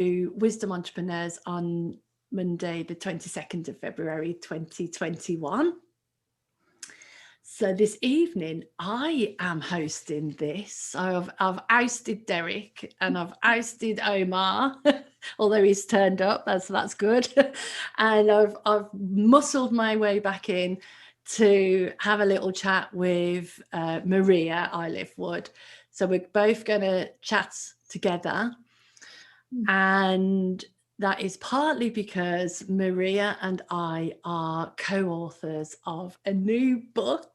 Wisdom Entrepreneurs on Monday, the 22nd of February, 2021. So this evening, I am hosting this. So I've ousted Derek and I've ousted Omar, although he's turned up, that's good. And I've muscled my way back in to have a little chat with Maria Iliffe. So we're both going to chat together. And that is partly because Maria and I are co-authors of a new book.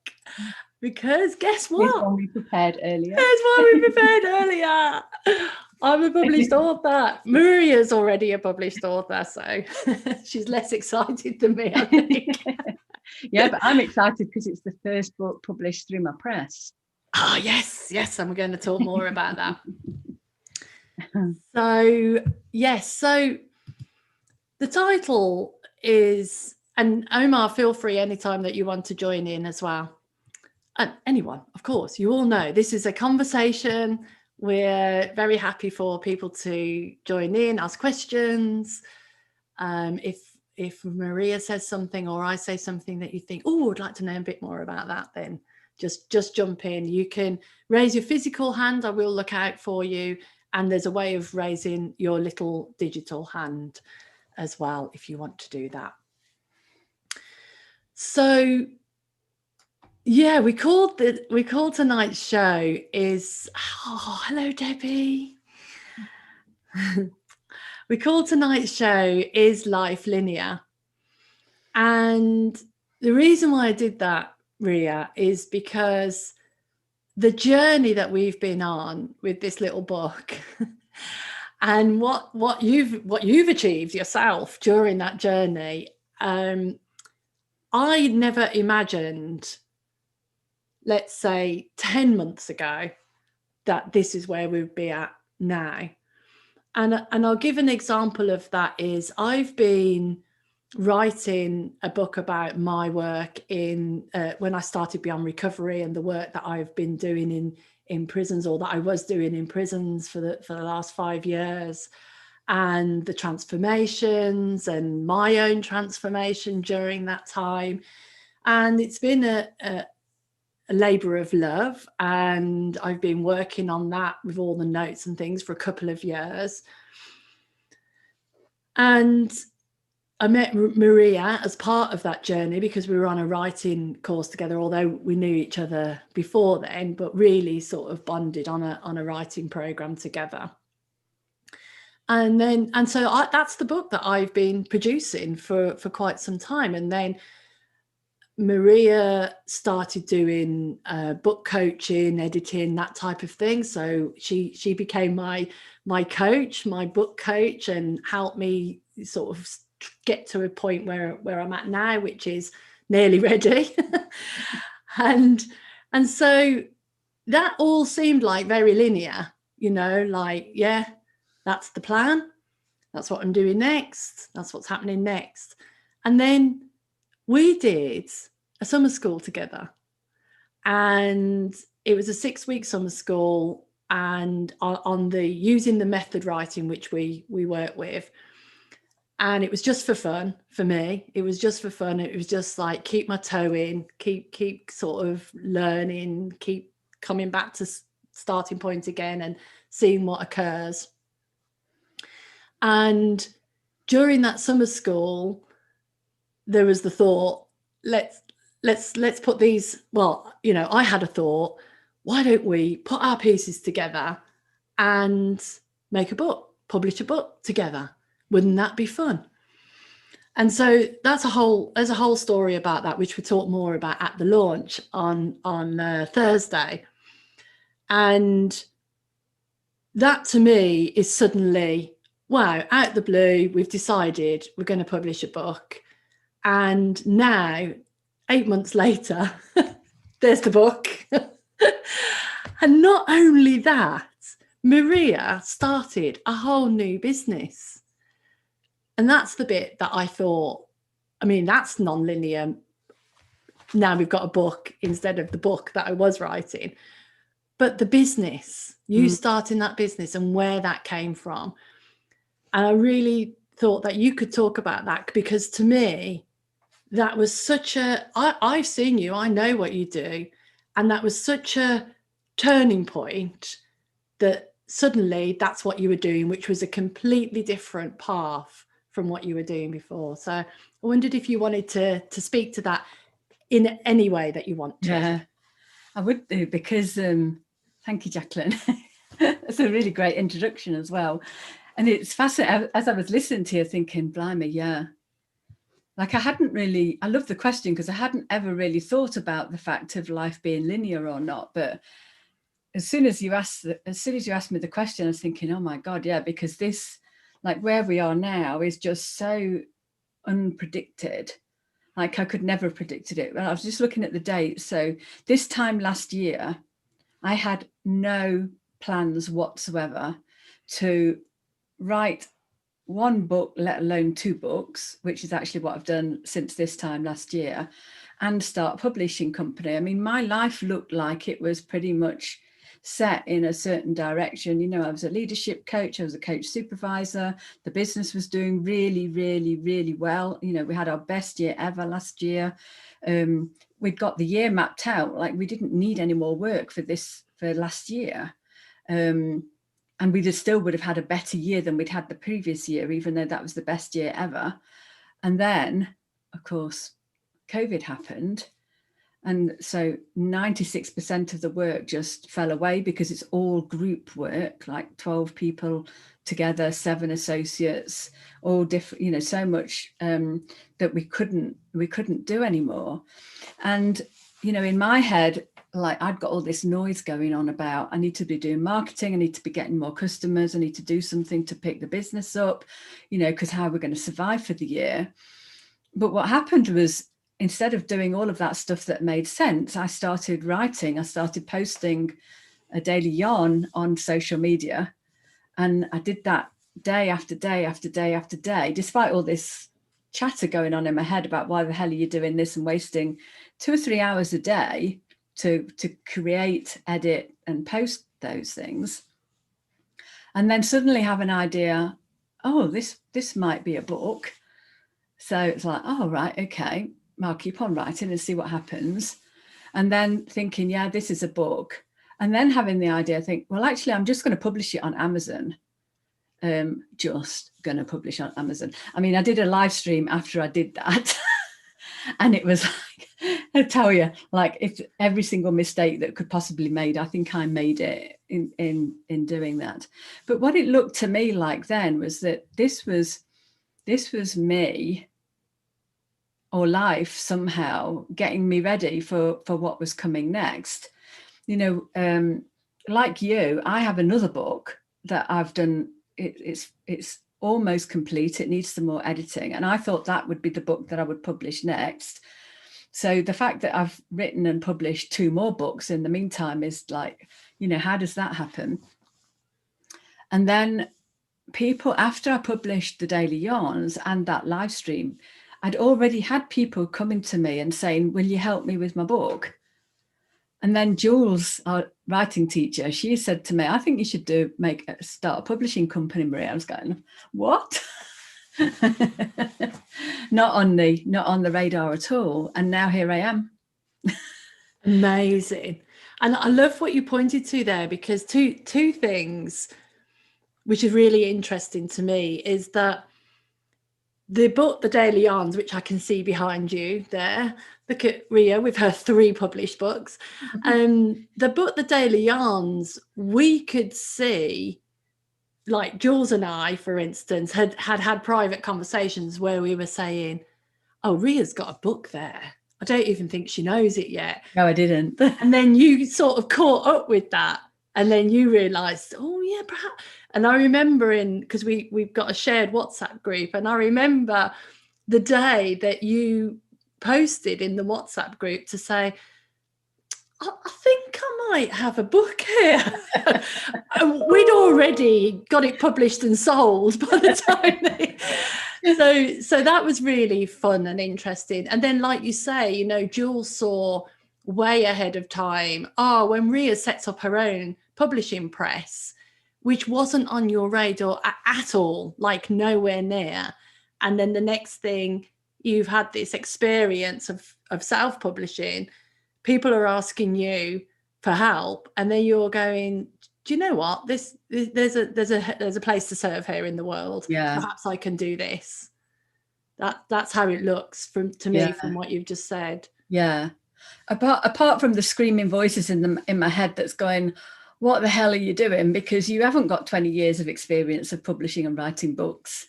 Because guess what? Here's one we prepared earlier. I'm a published author. Maria's already a published author, so she's less excited than me, I think. Yeah, but I'm excited because it's the first book published through my press. Oh, yes, and we're going to talk more about that. So, yes, so the title is, and Omar, feel free anytime that you want to join in as well. And anyone, of course, you all know this is a conversation. We're very happy for people to join in, ask questions. If Maria says something or I say something that you think, oh, I'd like to know a bit more about that, then just jump in. You can raise your physical hand. I will look out for you. And there's a way of raising your little digital hand as well, if you want to do that. So, yeah, we called tonight's show is, oh, hello, Debbie. We called tonight's show Is Life Linear? And the reason why I did that, Ria, is because the journey that we've been on with this little book and what you've achieved yourself during that journey, I never imagined, let's say 10 months ago, that this is where we'd be at now. And I'll give an example of that is I've been writing a book about my work in when I started Beyond Recovery and the work that I've been doing in prisons, or that I was doing in prisons for the last 5 years, and the transformations and my own transformation during that time. And it's been a labor of love, and I've been working on that with all the notes and things for a couple of years. And I met Maria as part of that journey because we were on a writing course together, although we knew each other before then, but really sort of bonded on a writing program together. And so that's the book that I've been producing for quite some time. And then Maria started doing book coaching, editing, that type of thing. So she became my coach, my book coach, and helped me sort of get to a point where I'm at now, which is nearly ready. and so that all seemed like very linear, like, yeah, that's the plan. That's what I'm doing next. That's what's happening next. And then we did a summer school together, and it was a 6-week summer school, and on the using the method writing, which we work with. And it was just for fun for me. It was just for fun. It was just like, keep my toe in, keep sort of learning, keep coming back to starting point again and seeing what occurs. And during that summer school, there was the thought, let's put these, well, I had a thought, why don't we put our pieces together and make a book, publish a book together? Wouldn't that be fun? And so there's a whole story about that, which we talk more about at the launch on Thursday. And that to me is suddenly, wow, out the blue, we've decided we're going to publish a book. And now, 8 months later, there's the book. And not only that, Maria started a whole new business. And that's the bit that I thought, that's non-linear. Now we've got a book instead of the book that I was writing. But the business, you starting that business and where that came from. And I really thought that you could talk about that, because to me, that was such a, I've seen you, I know what you do. And that was such a turning point that suddenly that's what you were doing, which was a completely different path from what you were doing before. So I wondered if you wanted to speak to that in any way that you want to. Yeah, I would do, because thank you, Jacqueline. That's a really great introduction as well. And it's fascinating, as I was listening to you, thinking, blimey, yeah. Like I love the question, because I hadn't ever really thought about the fact of life being linear or not. But as soon as you asked me the question, I was thinking, oh my God, yeah, because this, like where we are now, is just so unpredicted. Like I could never have predicted it. Well, I was just looking at the date. So this time last year, I had no plans whatsoever to write one book, let alone 2 books, which is actually what I've done since this time last year, and start a publishing company. I mean, my life looked like it was pretty much set in a certain direction. You know, I was a leadership coach, I was a coach supervisor, the business was doing really, really, really well. You know, we had our best year ever last year. We'd got the year mapped out, like we didn't need any more work for last year. And we still would have had a better year than we'd had the previous year, even though that was the best year ever. And then, of course, COVID happened. And so 96% of the work just fell away, because it's all group work, like 12 people together, 7 associates, all different, you know, so much that we couldn't do anymore. And, you know, in my head, like I'd got all this noise going on about, I need to be doing marketing, I need to be getting more customers, I need to do something to pick the business up, you know, because how we're going to survive for the year. But what happened was, instead of doing all of that stuff that made sense, I started writing, I started posting a daily yarn on social media. And I did that day after day after day after day, despite all this chatter going on in my head about why the hell are you doing this, and wasting 2 or 3 hours a day to create, edit and post those things. And then suddenly have an idea, oh, this might be a book. So it's like, oh, right, okay, I'll keep on writing and see what happens. And then thinking, yeah, this is a book. And then having the idea, think, well, actually, I'm just going to publish it on Amazon. Just going to publish on Amazon. I mean, I did a live stream after I did that. And it was like, I tell you, like, if every single mistake that could possibly made, I think I made it in doing that. But what it looked to me like then was that this was me, or life somehow getting me ready for what was coming next. You know, like you, I have another book that I've done. It's almost complete. It needs some more editing. And I thought that would be the book that I would publish next. So the fact that I've written and published 2 more books in the meantime is like, you know, how does that happen? And then people, after I published the Daily Yarns and that live stream, I'd already had people coming to me and saying, will you help me with my book? And then Jules, our writing teacher, she said to me, I think you should start a publishing company, Maria. I was going, what? not on the radar at all. And now here I am. Amazing. And I love what you pointed to there, because two things which is really interesting to me is that the book, The Daily Yarns, which I can see behind you there, look at Ria with her 3 published books. The book, The Daily Yarns, we could see, like Jules and I, for instance, had private conversations where we were saying, oh, Ria's got a book there. I don't even think she knows it yet. No, I didn't. And then you sort of caught up with that. And then you realised, oh, yeah, perhaps. And I remember because we've got a shared WhatsApp group. And I remember the day that you posted in the WhatsApp group to say, I think I might have a book here. We'd already got it published and sold by the time so that was really fun and interesting. And then, like you say, you know, Jules saw way ahead of time, when Ria sets up her own publishing press, which wasn't on your radar at all, like nowhere near. And then the next thing, you've had this experience of self-publishing, people are asking you for help, and then you're going, do you know what, there's a place to serve here in the world. Yeah. Perhaps I can do this. That's how it looks to me, from what you've just said. Yeah. Apart from the screaming voices in my head that's going, what the hell are you doing? Because you haven't got 20 years of experience of publishing and writing books.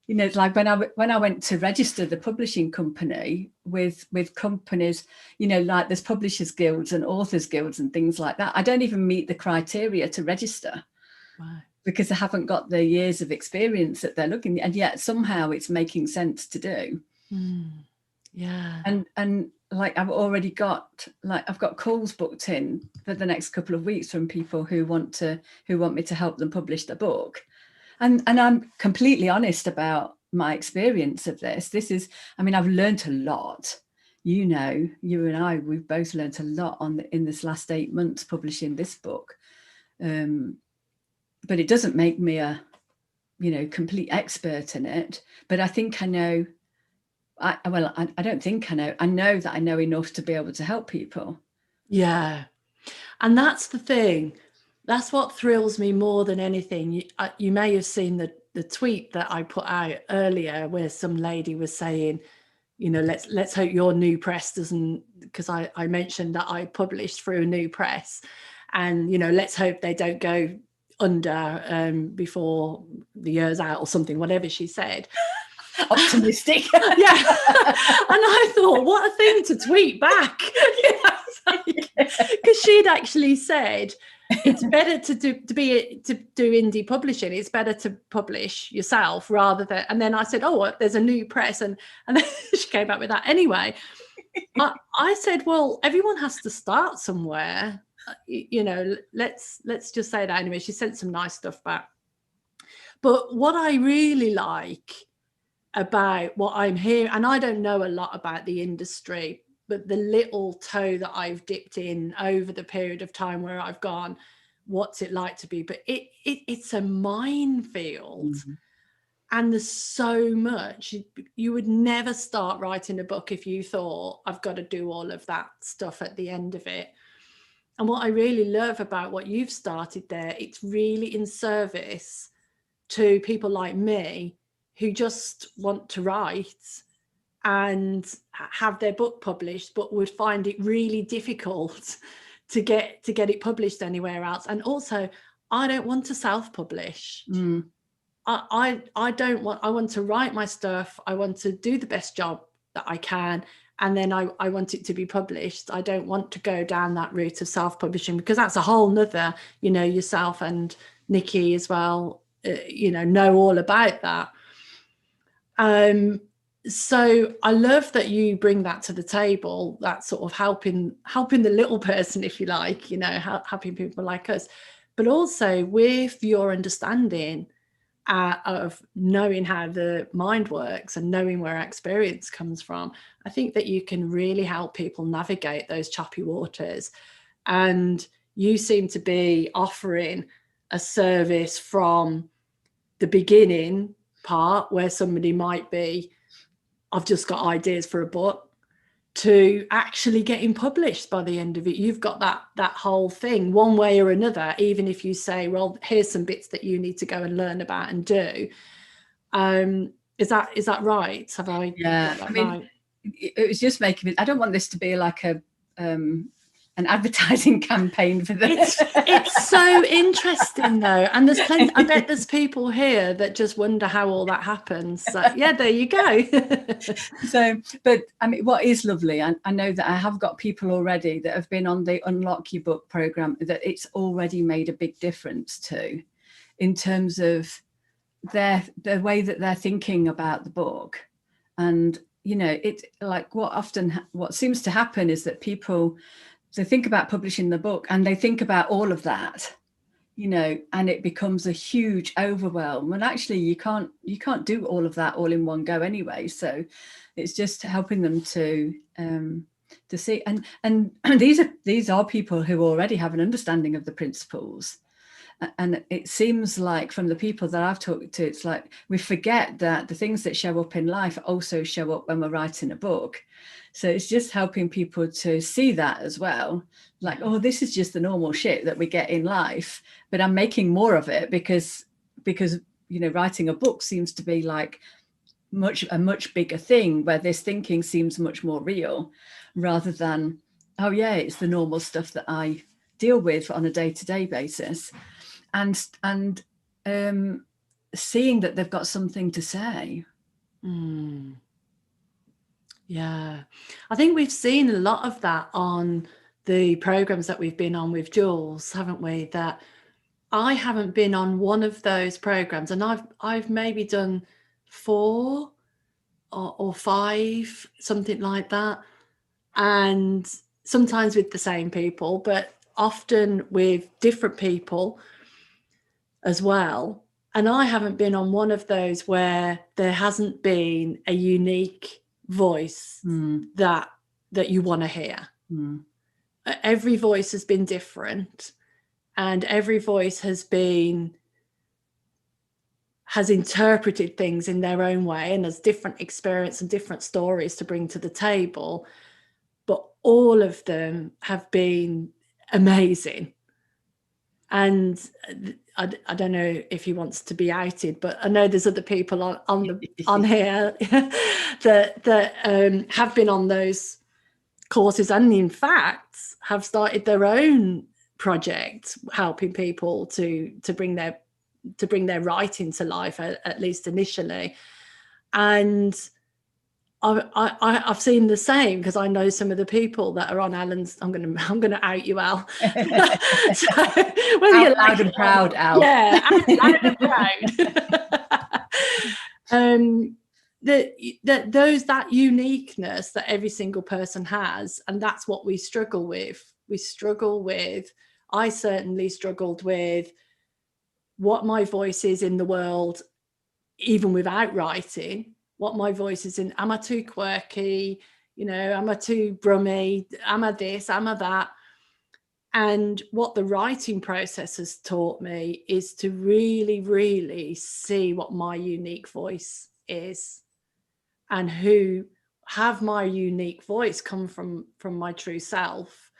You know, it's like when I went to register the publishing company with companies, you know, like there's publishers guilds and authors guilds and things like that. I don't even meet the criteria to register. Wow. Because I haven't got the years of experience that they're looking, and yet somehow it's making sense to do. Yeah. And like I've got calls booked in for the next couple of weeks from people who want me to help them publish the book. And I'm completely honest about my experience of this. I've learned a lot. You know, you and I, we've both learned a lot in this last 8 months publishing this book. But it doesn't make me a, you know, complete expert in it. But I think I know. I don't think I know. I know that I know enough to be able to help people. Yeah. And that's the thing. That's what thrills me more than anything. You may have seen the tweet that I put out earlier, where some lady was saying, you know, let's hope your new press doesn't, because I mentioned that I published through a new press, and, you know, let's hope they don't go under before the year's out or something, whatever she said. Optimistic. Yeah. And I thought, what a thing to tweet back. Because she'd actually said, it's better to do indie publishing. It's better to publish yourself rather than. And then I said, oh, there's a new press, and then she came back with that. Anyway, I said, well, everyone has to start somewhere. You know, let's just say that. Anyway, she sent some nice stuff back. But what I really like about what I'm hearing, and I don't know a lot about the industry, but the little toe that I've dipped in over the period of time where I've gone, what's it like to be? But it's a minefield. Mm-hmm. And there's so much. You would never start writing a book if you thought, I've got to do all of that stuff at the end of it. And what I really love about what you've started there, it's really in service to people like me who just want to write and have their book published, but would find it really difficult to get it published anywhere else. And also, I don't want to self-publish. I want to write my stuff. I want to do the best job that I can. And then I want it to be published. I don't want to go down that route of self-publishing, because that's a whole nother, you know, yourself and Nikki as well, know all about that. So I love that you bring that to the table, that sort of helping the little person, if you like, you know, helping people like us, but also with your understanding of knowing how the mind works and knowing where experience comes from. I think that you can really help people navigate those choppy waters. And you seem to be offering a service from the beginning part, where somebody might be, I've just got ideas for a book, to actually getting published by the end of it. You've got that whole thing one way or another, even if you say, well, here's some bits that you need to go and learn about and do. Is that right? Have I got that right? It was just making it, I don't want this to be like an advertising campaign for this. It's so interesting though, and there's plenty. I bet there's people here that just wonder how all that happens. So yeah, there you go. So, but I mean, what is lovely, I know that I have got people already that have been on the Unlock Your Book program that it's already made a big difference to, in terms of the way that they're thinking about the book. And you know, it's like what seems to happen is that people, they think about publishing the book and they think about all of that, you know, and it becomes a huge overwhelm. And actually you can't do all of that all in one go anyway. So it's just helping them to see. And these are people who already have an understanding of the principles. And it seems like from the people that I've talked to, it's like we forget that the things that show up in life also show up when we're writing a book. So it's just helping people to see that as well. Like, oh, this is just the normal shit that we get in life, but I'm making more of it because writing a book seems to be like a much bigger thing, where this thinking seems much more real, rather than, oh yeah, it's the normal stuff that I deal with on a day-to-day basis. And seeing that they've got something to say. Yeah, I think we've seen a lot of that on the programs that we've been on with Jules, haven't we? That I haven't been on one of those programs, and I've maybe done 4 or 5, something like that, and sometimes with the same people, but often with different people as well. And I haven't been on one of those where there hasn't been a unique voice that you want to hear. Every voice has been different, and every voice has interpreted things in their own way, and has different experience and different stories to bring to the table. But all of them have been amazing. And I don't know if he wants to be outed, but I know there's other people on here that have been on those courses, and in fact have started their own project, helping people to bring their writing to life, at least initially. And I've seen the same, because I know some of the people that are on Alan's. I'm gonna out you, Al. So, whether you're loud and proud, Al. Yeah, loud and proud. That uniqueness that every single person has, and that's what we struggle with. I certainly struggled with what my voice is in the world, even without writing. What my voice is in. Am I too quirky? Am I too brummy? Am I this? Am I that? And what the writing process has taught me is to really, really see what my unique voice is, and have my unique voice come from my true self,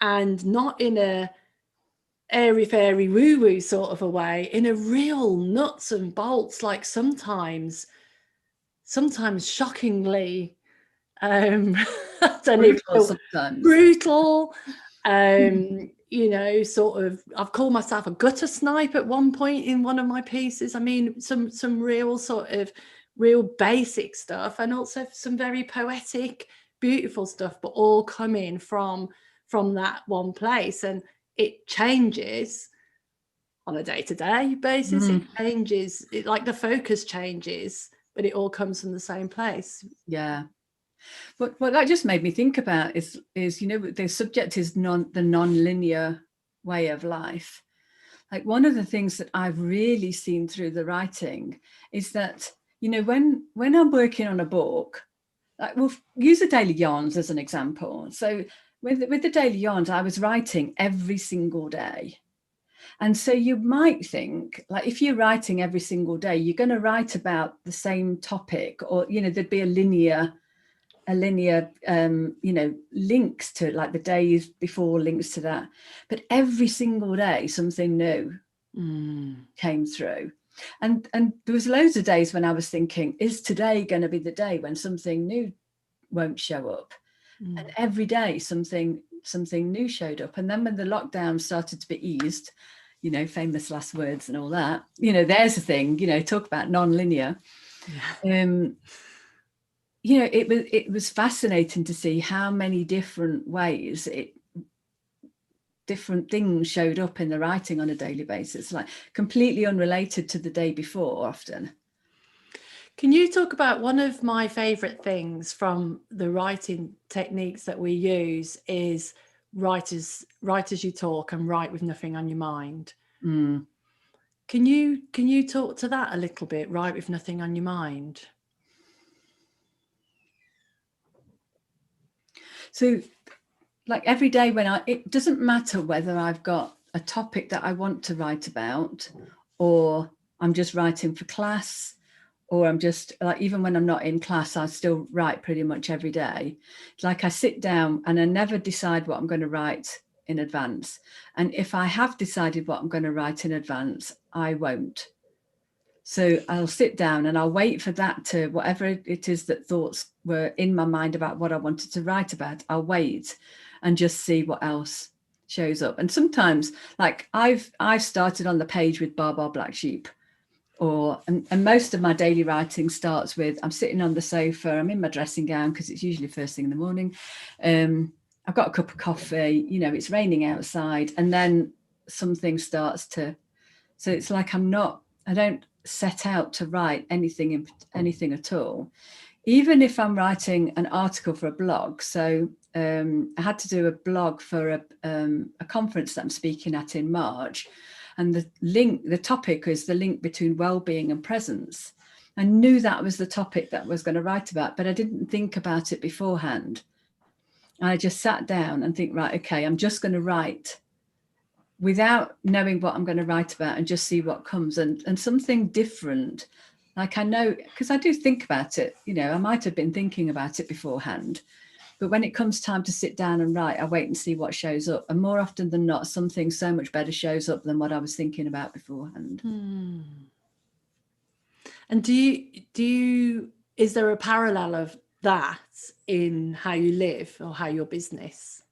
and not in a airy fairy woo woo sort of a way, in a real nuts and bolts, like sometimes shockingly brutal, sort of. I've called myself a gutter snipe at one point in one of my pieces. I mean, some real sort of real basic stuff, and also some very poetic, beautiful stuff, but all coming from that one place. And it changes on a day-to-day basis. It changes, like the focus changes, but it all comes from the same place. Yeah. What that just made me think about is the subject is the non-linear way of life. Like, one of the things that I've really seen through the writing is that, when I'm working on a book, like, we'll use the daily yarns as an example. So with the daily yarns, I was writing every single day. And so you might think, like, if you're writing every single day, you're going to write about the same topic, or, there'd be a linear, links to, like, the days before, links to that. But every single day, something new came through. And there was loads of days when I was thinking, is today going to be the day when something new won't show up? And every day something new showed up. And then when the lockdown started to be eased, famous last words and all that, there's a thing, talk about non-linear. It was fascinating to see how many different ways different things showed up in the writing on a daily basis, like completely unrelated to the day before often. Can you talk about one of my favorite things from the writing techniques that we use is write as you talk and write with nothing on your mind? Can you talk to that a little bit? Write with nothing on your mind. So, like, every day when it doesn't matter whether I've got a topic that I want to write about, or I'm just writing for class, or I'm just like, even when I'm not in class, I still write pretty much every day. It's like I sit down and I never decide what I'm going to write in advance. And if I have decided what I'm going to write in advance, I won't. So I'll sit down and I'll wait for that to, whatever it is that thoughts were in my mind about what I wanted to write about, I'll wait and just see what else shows up. And sometimes, like I've started on the page with Bar Bar Black Sheep, and most of my daily writing starts with, I'm sitting on the sofa, I'm in my dressing gown because it's usually first thing in the morning. I've got a cup of coffee, you know, it's raining outside, and then something starts to, so it's like I don't set out to write anything at all, even if I'm writing an article for a blog. So I had to do a blog for a conference that I'm speaking at in March, and the topic is the link between well-being and presence. I knew that was the topic that I was going to write about, but I didn't think about it beforehand. I just sat down and think, right, okay, I'm just going to write without knowing what I'm going to write about and just see what comes, and something different. Like I know, because I do think about it, you know, I might have been thinking about it beforehand, but when it comes time to sit down and write, I wait and see what shows up. And more often than not, something so much better shows up than what I was thinking about beforehand. And is there a parallel of that in how you live or how your business?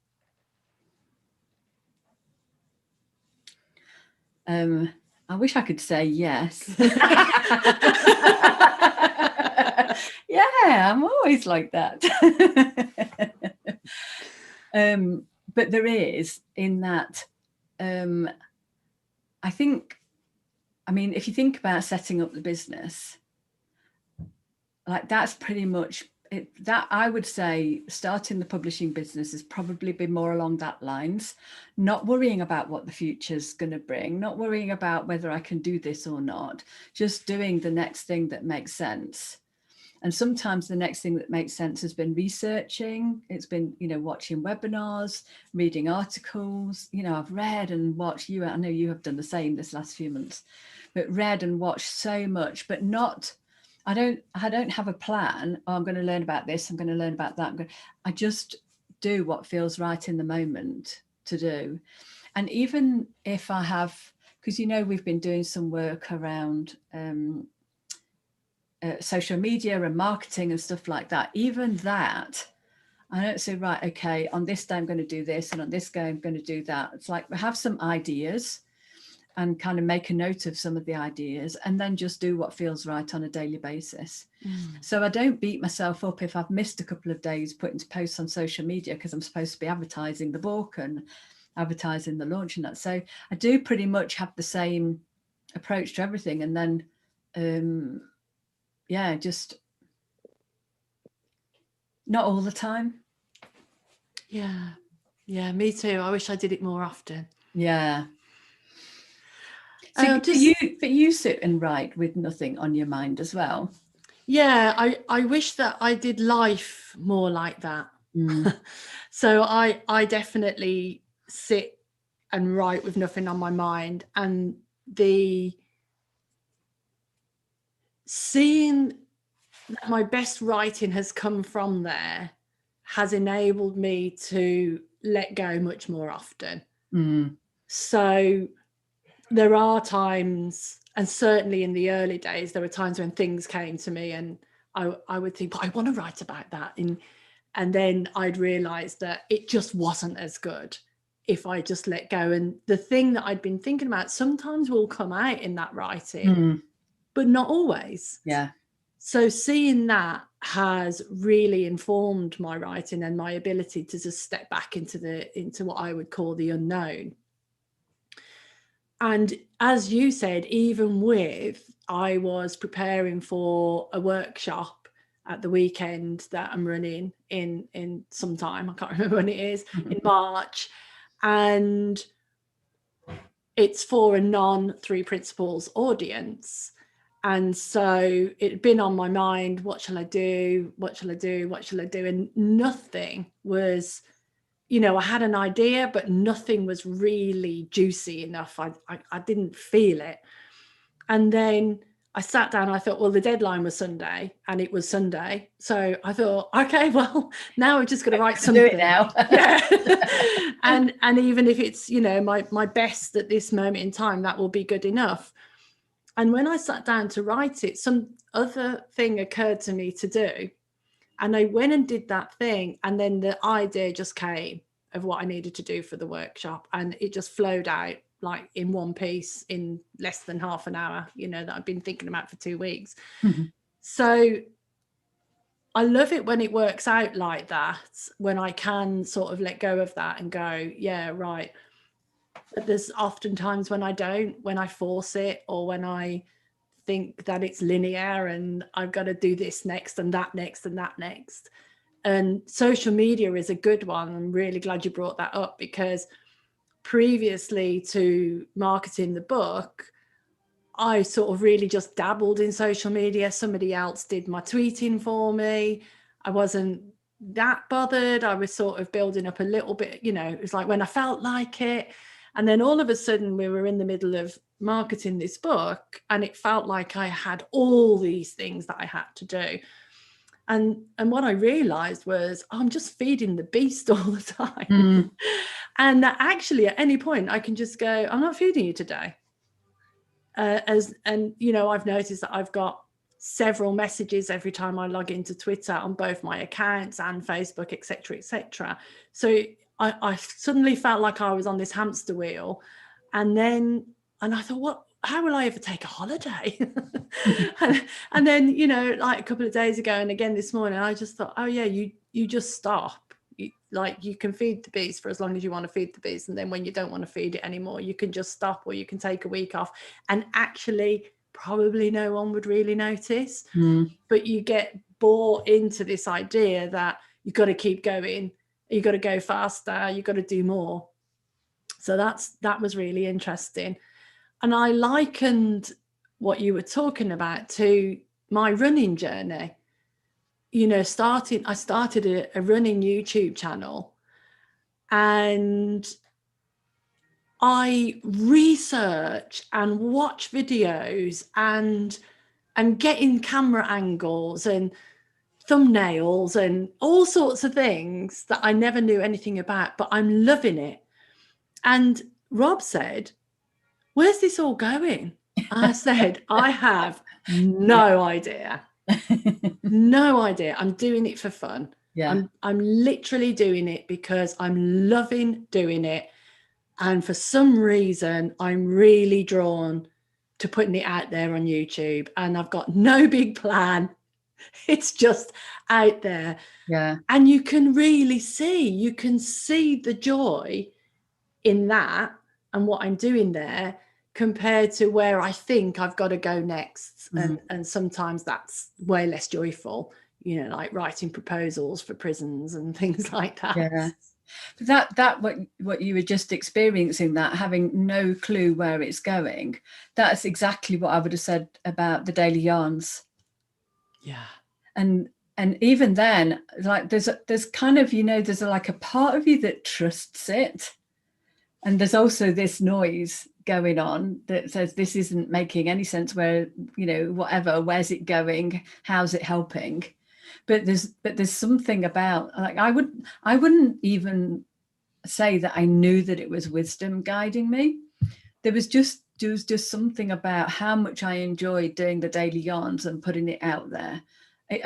I wish I could say yes. Yeah, I'm always like that. But there is, in that, I think, I mean, if you think about setting up the business, like that's pretty much it, that I would say starting the publishing business has probably been more along that lines, not worrying about what the future's going to bring, not worrying about whether I can do this or not, just doing the next thing that makes sense. And sometimes the next thing that makes sense has been researching. It's been, you know, watching webinars, reading articles. You know, I've read and watched, I know you have done the same this last few months, but read and watched so much, but not, I don't have a plan. Oh, I'm going to learn about this, I'm going to learn about that. I just do what feels right in the moment to do. And even if I have, because, you know, we've been doing some work around social media and marketing and stuff like that, even that, I don't say, right, okay, on this day I'm going to do this, and on this day I'm going to do that. It's like we have some ideas and kind of make a note of some of the ideas, and then just do what feels right on a daily basis. So I don't beat myself up if I've missed a couple of days putting posts on social media, because I'm supposed to be advertising the book and advertising the launch and that. So I do pretty much have the same approach to everything. And then yeah, just not all the time. Yeah, me too. I wish I did it more often. Yeah. So you sit and write with nothing on your mind as well? Yeah, I wish that I did life more like that. So I definitely sit and write with nothing on my mind, and seeing that my best writing has come from there has enabled me to let go much more often. So there are times, and certainly in the early days, there were times when things came to me and I would think, but I want to write about that. And then I'd realize that it just wasn't as good if I just let go. And the thing that I'd been thinking about sometimes will come out in that writing, but not always. Yeah. So seeing that has really informed my writing and my ability to just step back into what I would call the unknown. And as you said, even I was preparing for a workshop at the weekend that I'm running in some time, I can't remember when it is, in March, and it's for a non-3 principles audience. And so it'd been on my mind, what shall I do? What shall I do? What shall I do? And nothing was, you know, I had an idea, but nothing was really juicy enough. I didn't feel it. And then I sat down, I thought, well, the deadline was Sunday, and it was Sunday. So I thought, okay, well, now I've just got to write something. Do it now. Yeah. and even if it's, you know, my best at this moment in time, that will be good enough. And when I sat down to write it, some other thing occurred to me to do. And I went and did that thing. And then the idea just came of what I needed to do for the workshop. And it just flowed out like in one piece in less than half an hour, you know, that I've been thinking about for 2 weeks. Mm-hmm. So I love it when it works out like that, when I can sort of let go of that and go, yeah, right. But there's often times when I don't, when I force it, or when I think that it's linear and I've got to do this next and that next and that next. And social media is a good one. I'm really glad you brought that up, because previously to marketing the book, I sort of really just dabbled in social media. Somebody else did my tweeting for me. I wasn't that bothered. I was sort of building up a little bit, you know, it was like when I felt like it. And then all of a sudden we were in the middle of marketing this book, and it felt like I had all these things that I had to do. And what I realized was I'm just feeding the beast all the time. Mm. And that actually at any point I can just go, I'm not feeding you today. And you know, I've noticed that I've got several messages every time I log into Twitter on both my accounts and Facebook, etc., etc. So I suddenly felt like I was on this hamster wheel, and I thought, how will I ever take a holiday? and then, you know, like a couple of days ago and again this morning, I just thought, oh yeah, you just stop. You can feed the bees for as long as you want to feed the bees, and then when you don't want to feed it anymore, you can just stop, or you can take a week off, and actually probably no one would really notice. But you get bought into this idea that you've got to keep going, you've got to go faster, you've got to do more. So that was really interesting. And I likened what you were talking about to my running journey. You know, I started a running YouTube channel, and I research and watch videos and getting camera angles and thumbnails and all sorts of things that I never knew anything about, but I'm loving it. And Rob said, where's this all going? I said, I have no idea. No idea. I'm doing it for fun. Yeah. I'm literally doing it because I'm loving doing it. And for some reason, I'm really drawn to putting it out there on YouTube. And I've got no big plan. It's just out there. Yeah. And you can really see the joy in that and what I'm doing there, compared to where I think I've got to go next. And sometimes that's way less joyful, you know, like writing proposals for prisons and things like that. Yeah. That what you were just experiencing, that having no clue where it's going, that's exactly what I would have said about the daily yarns. Yeah. And even then, like there's kind of, you know, there's like a part of you that trusts it. And there's also this noise going on that says this isn't making any sense, where, you know, whatever, where's it going? How's it helping? But there's something about, like, I wouldn't even say that I knew that it was wisdom guiding me. There was just something about how much I enjoyed doing the daily yarns and putting it out there.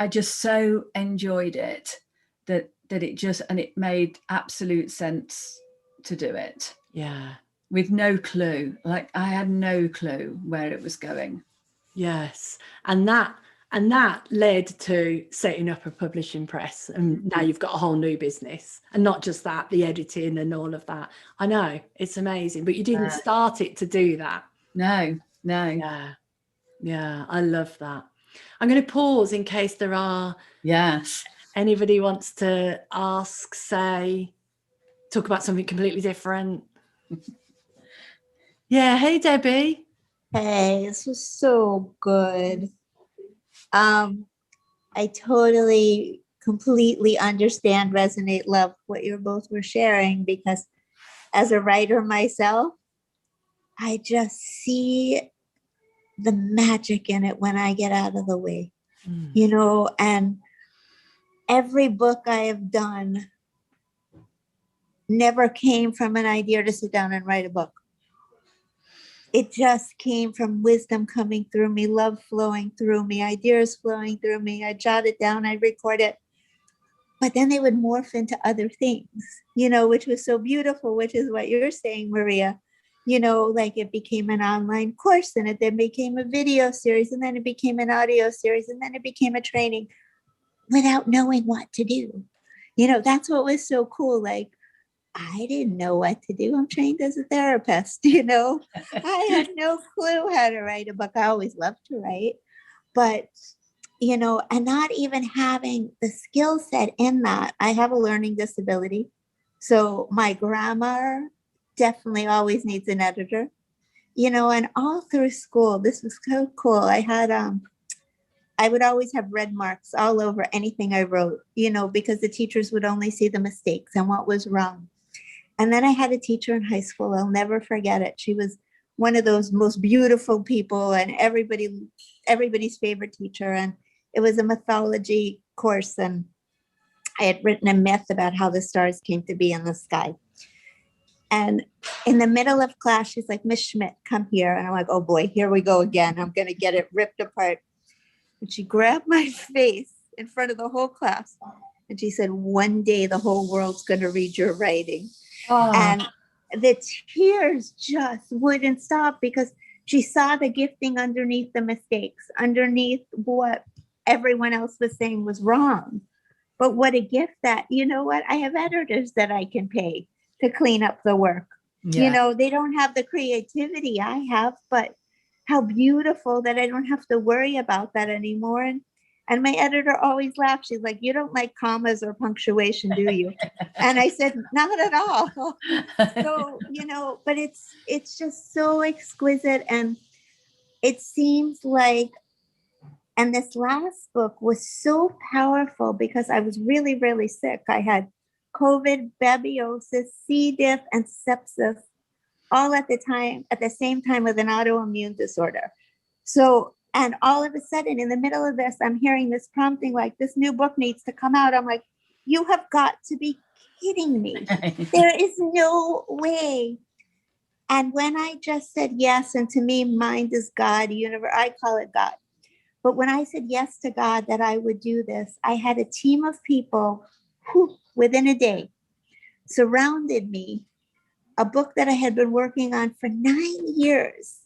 I just so enjoyed it that it made absolute sense to do it. Yeah. With no clue. Like, I had no clue where it was going. Yes. And that led to setting up a publishing press. And now you've got a whole new business. And not just that, the editing and all of that. I know, it's amazing. But you didn't start it to do that. No. Yeah, I love that. I'm going to pause in case there are anybody wants to ask, say, talk about something completely different. Yeah. Hey, Debbie. Hey, this was so good. I totally completely understand, resonate, love what you both were sharing, because as a writer myself, I just see the magic in it when I get out of the way, you know, and every book I have done never came from an idea to sit down and write a book. It just came from wisdom coming through me, love flowing through me, ideas flowing through me. I jot it down, I record it, but then they would morph into other things, you know, which was so beautiful, which is what you're saying, Maria. You know, like it became an online course, and it then became a video series, and then it became an audio series, and then it became a training without knowing what to do. You know, that's what was so cool. Like, I didn't know what to do. I'm trained as a therapist, you know. I had no clue how to write a book. I always loved to write, but, you know, and not even having the skill set in that. I have a learning disability. So my grammar definitely always needs an editor, you know, and all through school, this was so cool. I would always have red marks all over anything I wrote, you know, because the teachers would only see the mistakes and what was wrong. And then I had a teacher in high school. I'll never forget it. She was one of those most beautiful people and everybody's favorite teacher. And it was a mythology course. And I had written a myth about how the stars came to be in the sky. And in the middle of class, she's like, Miss Schmidt, come here. And I'm like, oh boy, here we go again. I'm going to get it ripped apart. And she grabbed my face in front of the whole class. And she said, one day the whole world's going to read your writing. Oh. And the tears just wouldn't stop, because she saw the gifting underneath the mistakes, underneath what everyone else was saying was wrong. But what a gift that, you know what, I have editors that I can pay to clean up the work. Yeah. You know, they don't have the creativity I have, but how beautiful that I don't have to worry about that anymore. And my editor always laughs. She's like, you don't like commas or punctuation, do you? And I said, not at all. So, you know, but it's just so exquisite. And it seems like, and this last book was so powerful because I was really, really sick. I had COVID, babesiosis, C. diff, and sepsis all at the same time with an autoimmune disorder. So, and all of a sudden in the middle of this, I'm hearing this prompting, like, this new book needs to come out. I'm like, you have got to be kidding me. There is no way. And when I just said yes, and to me, mind is God, universe, I call it God. But when I said yes to God that I would do this, I had a team of people who, within a day, surrounded me. A book that I had been working on for 9 years,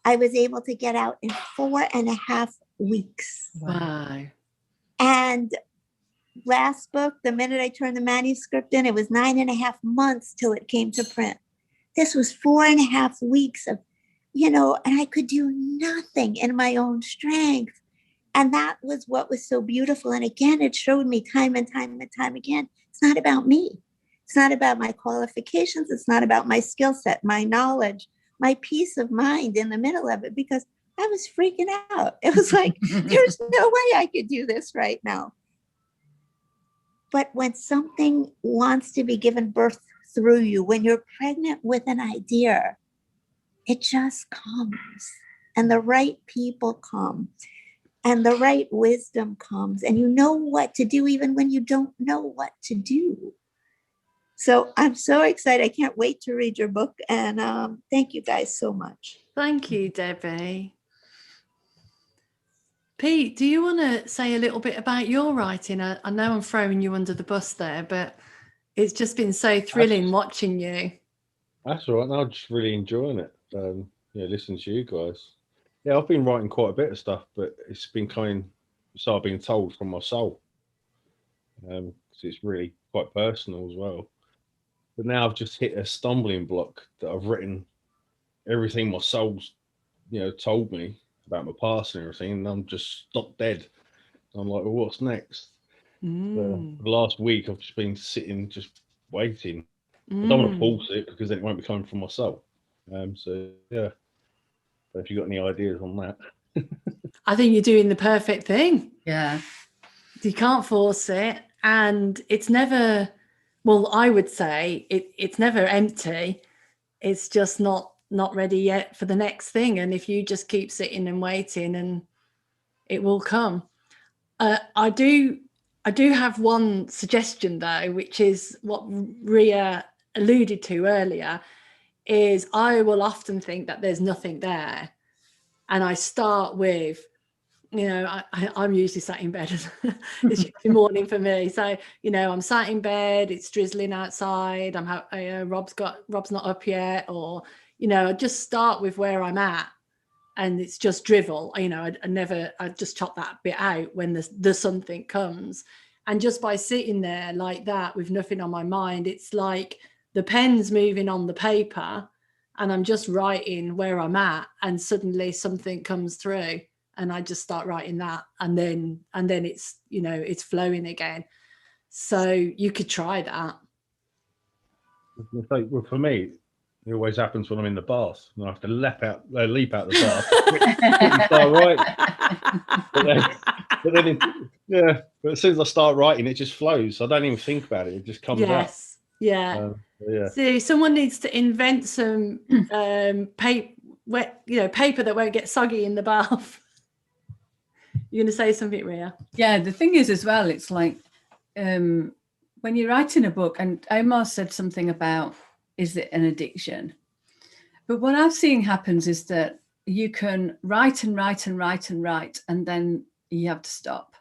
I was able to get out in 4.5 weeks. Wow. And last book, the minute I turned the manuscript in, it was 9.5 months till it came to print. This was 4.5 weeks of, you know, and I could do nothing in my own strength. And that was what was so beautiful. And again, it showed me time and time and time again, it's not about me. It's not about my qualifications. It's not about my skill set, my knowledge, my peace of mind in the middle of it, because I was freaking out. It was like, there's no way I could do this right now. But when something wants to be given birth through you, when you're pregnant with an idea, it just comes, and the right people come, and the right wisdom comes, and you know what to do even when you don't know what to do. So I'm so excited. I can't wait to read your book. And thank you guys so much. Thank you, Debbie. Pete, do you want to say a little bit about your writing? I know I'm throwing you under the bus there, but it's just been so thrilling watching you. That's all right. No, I'm just really enjoying it. Listening to you guys. Yeah, I've been writing quite a bit of stuff, but it's been so I've been told from my soul. Because it's really quite personal as well. But now I've just hit a stumbling block that I've written everything my soul's, told me about my past and everything, and I'm just stopped dead. I'm like, well, what's next? The last week I've just been sitting, just waiting. I don't want to force it because then it won't be coming from my soul. So yeah. But if you've got any ideas on that. I think you're doing the perfect thing. Yeah. You can't force it, and it's never, well, I would say it's never empty. It's just not ready yet for the next thing. And if you just keep sitting and waiting, and it will come. I do have one suggestion though, which is what Ria alluded to earlier, is I will often think that there's nothing there. And I start with, I'm usually sat in bed. It's usually morning for me. So, I'm sat in bed, it's drizzling outside. Rob's not up yet, or, I just start with where I'm at, and it's just drivel. I just chop that bit out when the something comes. And just by sitting there like that with nothing on my mind, it's like the pen's moving on the paper and I'm just writing where I'm at, and suddenly something comes through and I just start writing that, and then it's, it's flowing again. So you could try that. Well, for me, it always happens when I'm in the bath, and I have to leap out the bath, start writing. But as soon as I start writing, it just flows. I don't even think about it; it just comes out. Yeah. Yeah. So someone needs to invent some paper that won't get soggy in the bath. You're going to say something, Ria? Yeah, the thing is as well, it's like when you're writing a book, and Omar said something about, is it an addiction? But what I've seen happens is that you can write and write and write and write, and then you have to stop.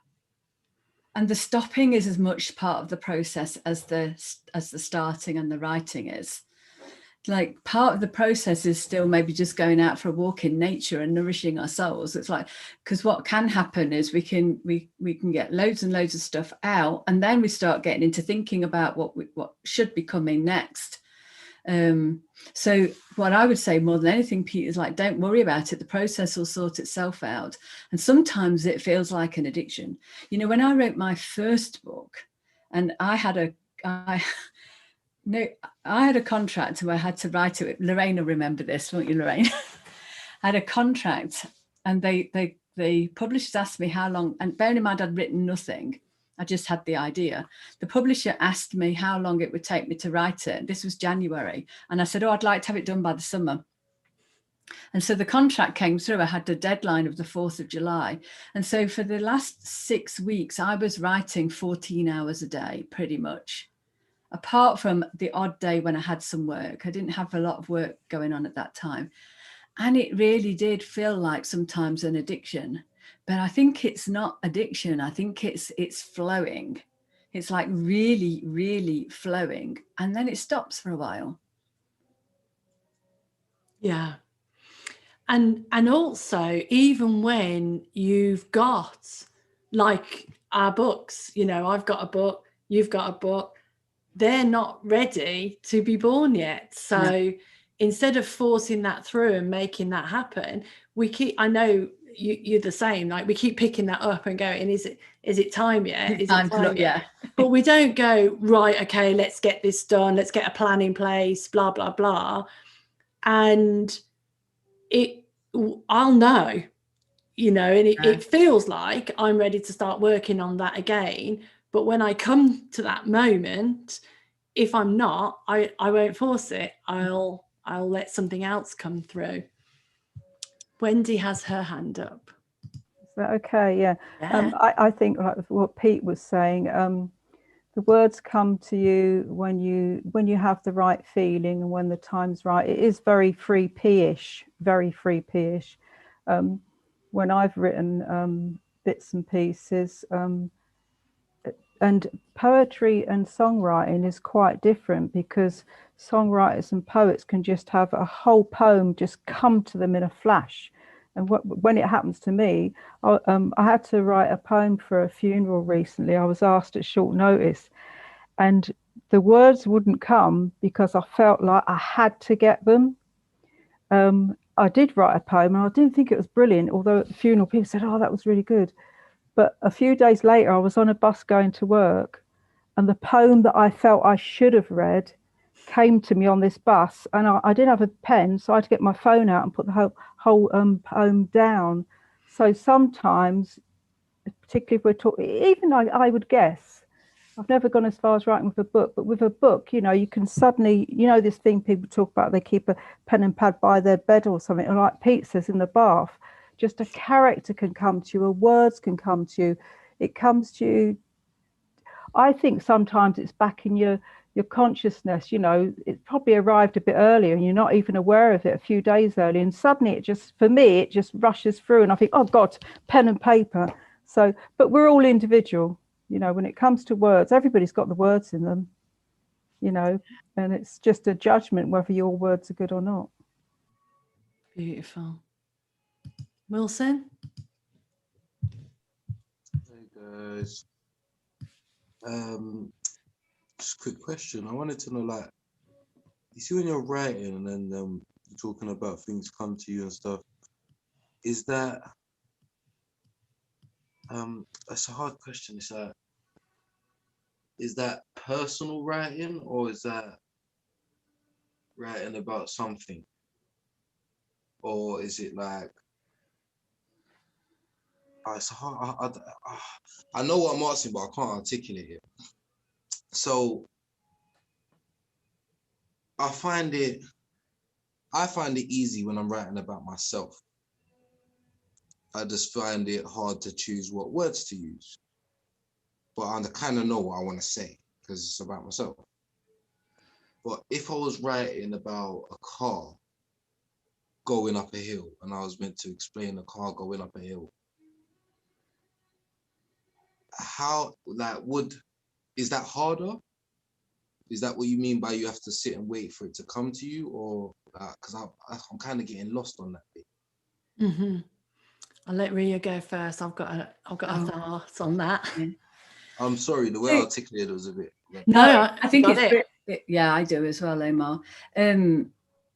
And the stopping is as much part of the process as the starting and the writing is. Like, part of the process is still maybe just going out for a walk in nature and nourishing our souls. It's like, because what can happen is we can get loads and loads of stuff out, and then we start getting into thinking about what should be coming next. So what I would say more than anything, Pete, is like, don't worry about it. The process will sort itself out. And sometimes it feels like an addiction. When I wrote my first book, and I had a contract where I had to write it. Lorraine will remember this, won't you, Lorraine? I had a contract, and the publishers asked me how long, and bearing in mind I'd written nothing, I just had the idea. The publisher asked me how long it would take me to write it. This was January. And I said, I'd like to have it done by the summer. And so the contract came through. I had the deadline of the 4th of July. And so for the last 6 weeks, I was writing 14 hours a day, pretty much. Apart from the odd day when I had some work. I didn't have a lot of work going on at that time. And it really did feel like sometimes an addiction. But I think it's not addiction. I think it's flowing. It's like really, really flowing. And then it stops for a while. Yeah. And also, even when you've got, like, our books, I've got a book, you've got a book, they're not ready to be born yet. So instead of forcing that through and making that happen, I know you're the same, like, we keep picking that up and going, is it time yet? Is it time yet? Yeah. But we don't go, right, okay, let's get this done, let's get a plan in place, blah, blah, blah. And I'll know, and it feels like I'm ready to start working on that again. But when I come to that moment, if I'm not, I won't force it. I'll let something else come through. Wendy has her hand up. Is that okay? Yeah. I think, like what Pete was saying, the words come to you when you have the right feeling and when the time's right. It is very free P-ish. When I've written bits and pieces, and poetry and songwriting is quite different, because songwriters and poets can just have a whole poem just come to them in a flash. And when it happens to me, I had to write a poem for a funeral recently. I was asked at short notice, and the words wouldn't come because I felt like I had to get them. I did write a poem, and I didn't think it was brilliant, although at the funeral people said, oh, that was really good. But a few days later, I was on a bus going to work, and the poem that I felt I should have read came to me on this bus, and I didn't have a pen, so I had to get my phone out and put the whole poem down. So sometimes, particularly if we're talking, even I would guess, I've never gone as far as writing with a book, but with a book, you know, you can suddenly, you know, this thing people talk about, they keep a pen and pad by their bed or something, or like Pete says, in the bath, just a character can come to you, or words can come to you. It comes to you. I think sometimes it's back in your consciousness, you know, it's probably arrived a bit earlier and you're not even aware of it a few days early, and suddenly it just, for me, it just rushes through and I think, oh God, pen and paper. So, but we're all individual, you know, when it comes to words, everybody's got the words in them, you know, and it's just a judgment whether your words are good or not. Beautiful. Wilson? Hey guys. Just a quick question. I wanted to know, like, you see when you're writing and then you're talking about things come to you and stuff, is that that's a hard question. It's like, is that personal writing or is that writing about something? Or is it like, it's hard. I know what I'm asking, but I can't articulate it. So I find it easy when I'm writing about myself. I just find it hard to choose what words to use. But I kind of know what I want to say because it's about myself. But if I was writing about a car going up a hill and I was meant to explain a car going up a hill, how, like, is that harder? Is that what you mean by you have to sit and wait for it to come to you? Or, because I'm kind of getting lost on that bit. Mm-hmm. I'll let Ria go first. I've got a thought on that. Yeah. I'm sorry, the way I articulated it was a bit. No, I think it's it. Yeah, I do as well, Omar.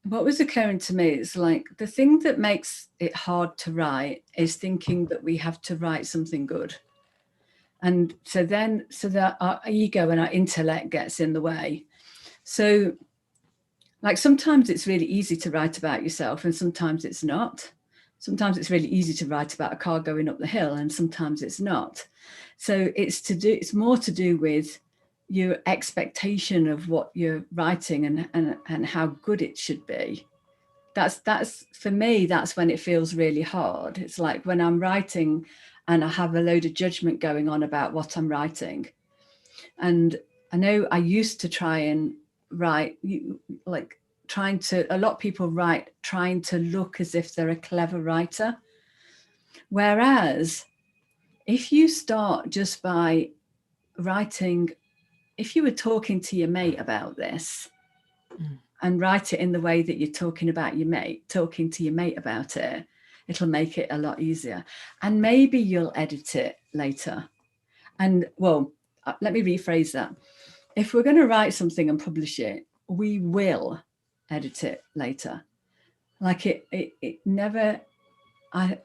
What was occurring to me is like the thing that makes it hard to write is thinking that we have to write something good. And so that our ego and our intellect gets in the way. So like sometimes it's really easy to write about yourself and sometimes it's not. Sometimes it's really easy to write about a car going up the hill and sometimes it's not. So it's more to do with your expectation of what you're writing and how good it should be. That's for me, that's when it feels really hard. It's like when I'm writing and I have a load of judgment going on about what I'm writing. And I know I used to try and write, like a lot of people write trying to look as if they're a clever writer. Whereas if you start just by writing, if you were talking to your mate about this and write it in the way that you're talking to your mate about it, it'll make it a lot easier. And maybe you'll edit it later. And well, let me rephrase that. If we're going to write something and publish it, we will edit it later. Like it never, I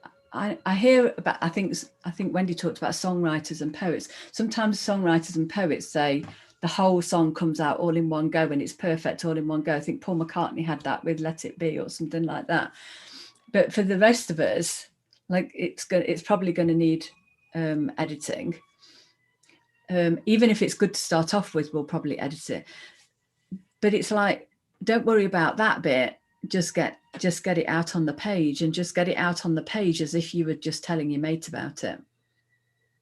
hear about, I think Wendy talked about songwriters and poets. Sometimes songwriters and poets say the whole song comes out all in one go and it's perfect all in one go. I think Paul McCartney had that with Let It Be or something like that. But for the rest of us, like it's probably going to need editing. Even if it's good to start off with, we'll probably edit it. But it's like, don't worry about that bit. Just get it out on the page, and just get it out on the page as if you were just telling your mate about it.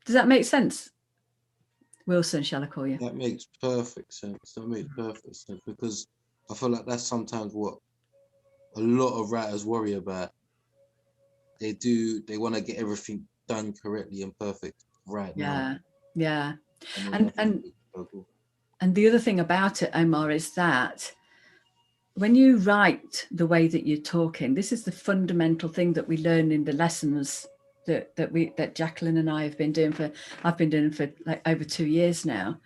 Does that make sense? Wilson, shall I call you? That makes perfect sense. Because I feel like that's sometimes what a lot of writers worry about. They want to get everything done correctly and perfect now. Yeah. And the other thing about it, Omar, is that when you write the way that you're talking, this is the fundamental thing that we learn in the lessons that Jacqueline and I have been doing I've been doing for like over 2 years now.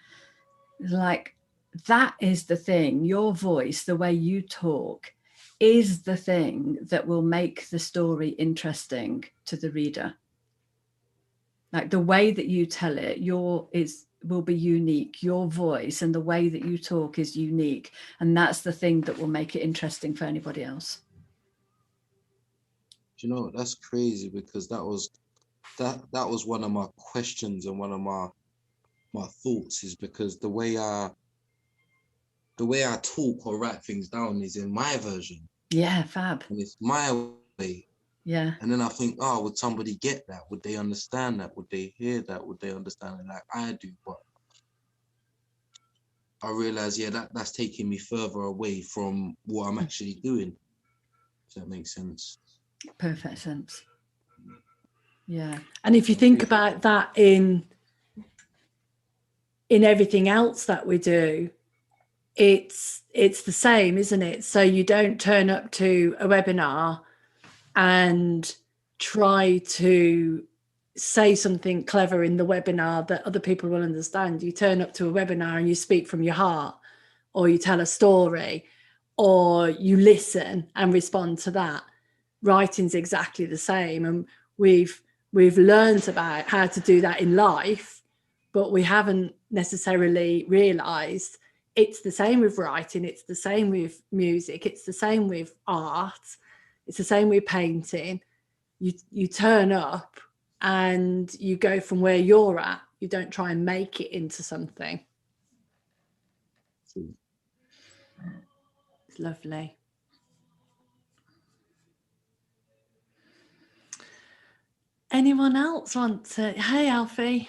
Like that is the thing, your voice, the way you talk is the thing that will make the story interesting to the reader. Like the way that you tell it, will be unique. Your voice and the way that you talk is unique. And that's the thing that will make it interesting for anybody else. You know, that's crazy because that was that was one of my questions and one of my thoughts, is because the way I talk or write things down is in my version, Yeah, fab. and it's my way. Yeah. And then I think, oh, would somebody get that? Would they understand that? Would they hear that? Would they understand it like I do? But I realize, yeah, that's taking me further away from what I'm actually doing. Does that make sense? Perfect sense. Yeah. And if you think about that in everything else that we do, it's the same, isn't it? So you don't turn up to a webinar and try to say something clever in the webinar that other people will understand. You turn up to a webinar and you speak from your heart, or you tell a story, or you listen and respond to that. Writing's exactly the same, and we've learned about how to do that in life, but we haven't necessarily realized it's the same with writing, it's the same with music, it's the same with art, it's the same with painting. You turn up and you go from where you're at. You don't try and make it into something. It's lovely. Anyone else want to? Hey, Alfie.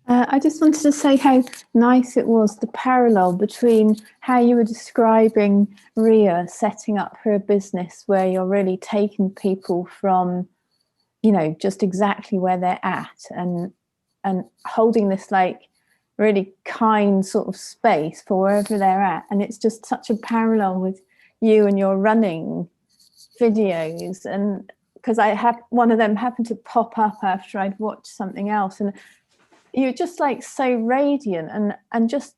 I just wanted to say how nice it was, the parallel between how you were describing Ria setting up her business, where you're really taking people from, you know, just exactly where they're at, and holding this like really kind sort of space for wherever they're at. And it's just such a parallel with you and your running videos. And because I had one of them happen to pop up after I'd watched something else, and you're just like so radiant and just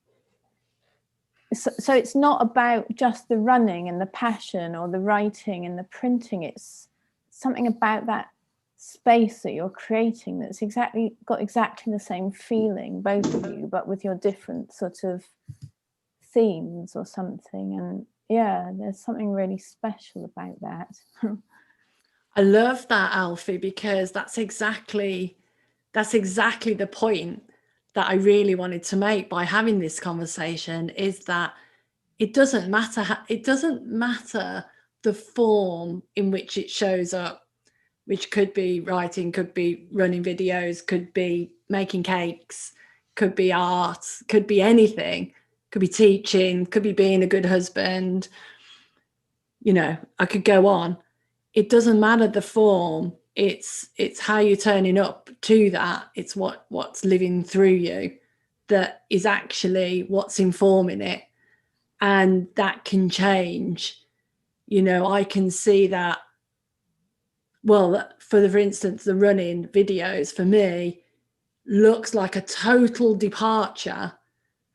so it's not about just the running and the passion or the writing and the printing. It's something about that space that you're creating that's got exactly the same feeling, both of you, but with your different sort of themes or something. And yeah, there's something really special about that. I love that, Alfie, because that's exactly the point that I really wanted to make by having this conversation, is that it doesn't matter the form in which it shows up, which could be writing, could be running videos, could be making cakes, could be art, could be anything, could be teaching, could be being a good husband. You know, I could go on. It doesn't matter the form. It's how you're turning up to that. It's what's living through you that is actually what's informing it. And that can change. You know, I can see that. Well, for instance, the running videos for me looks like a total departure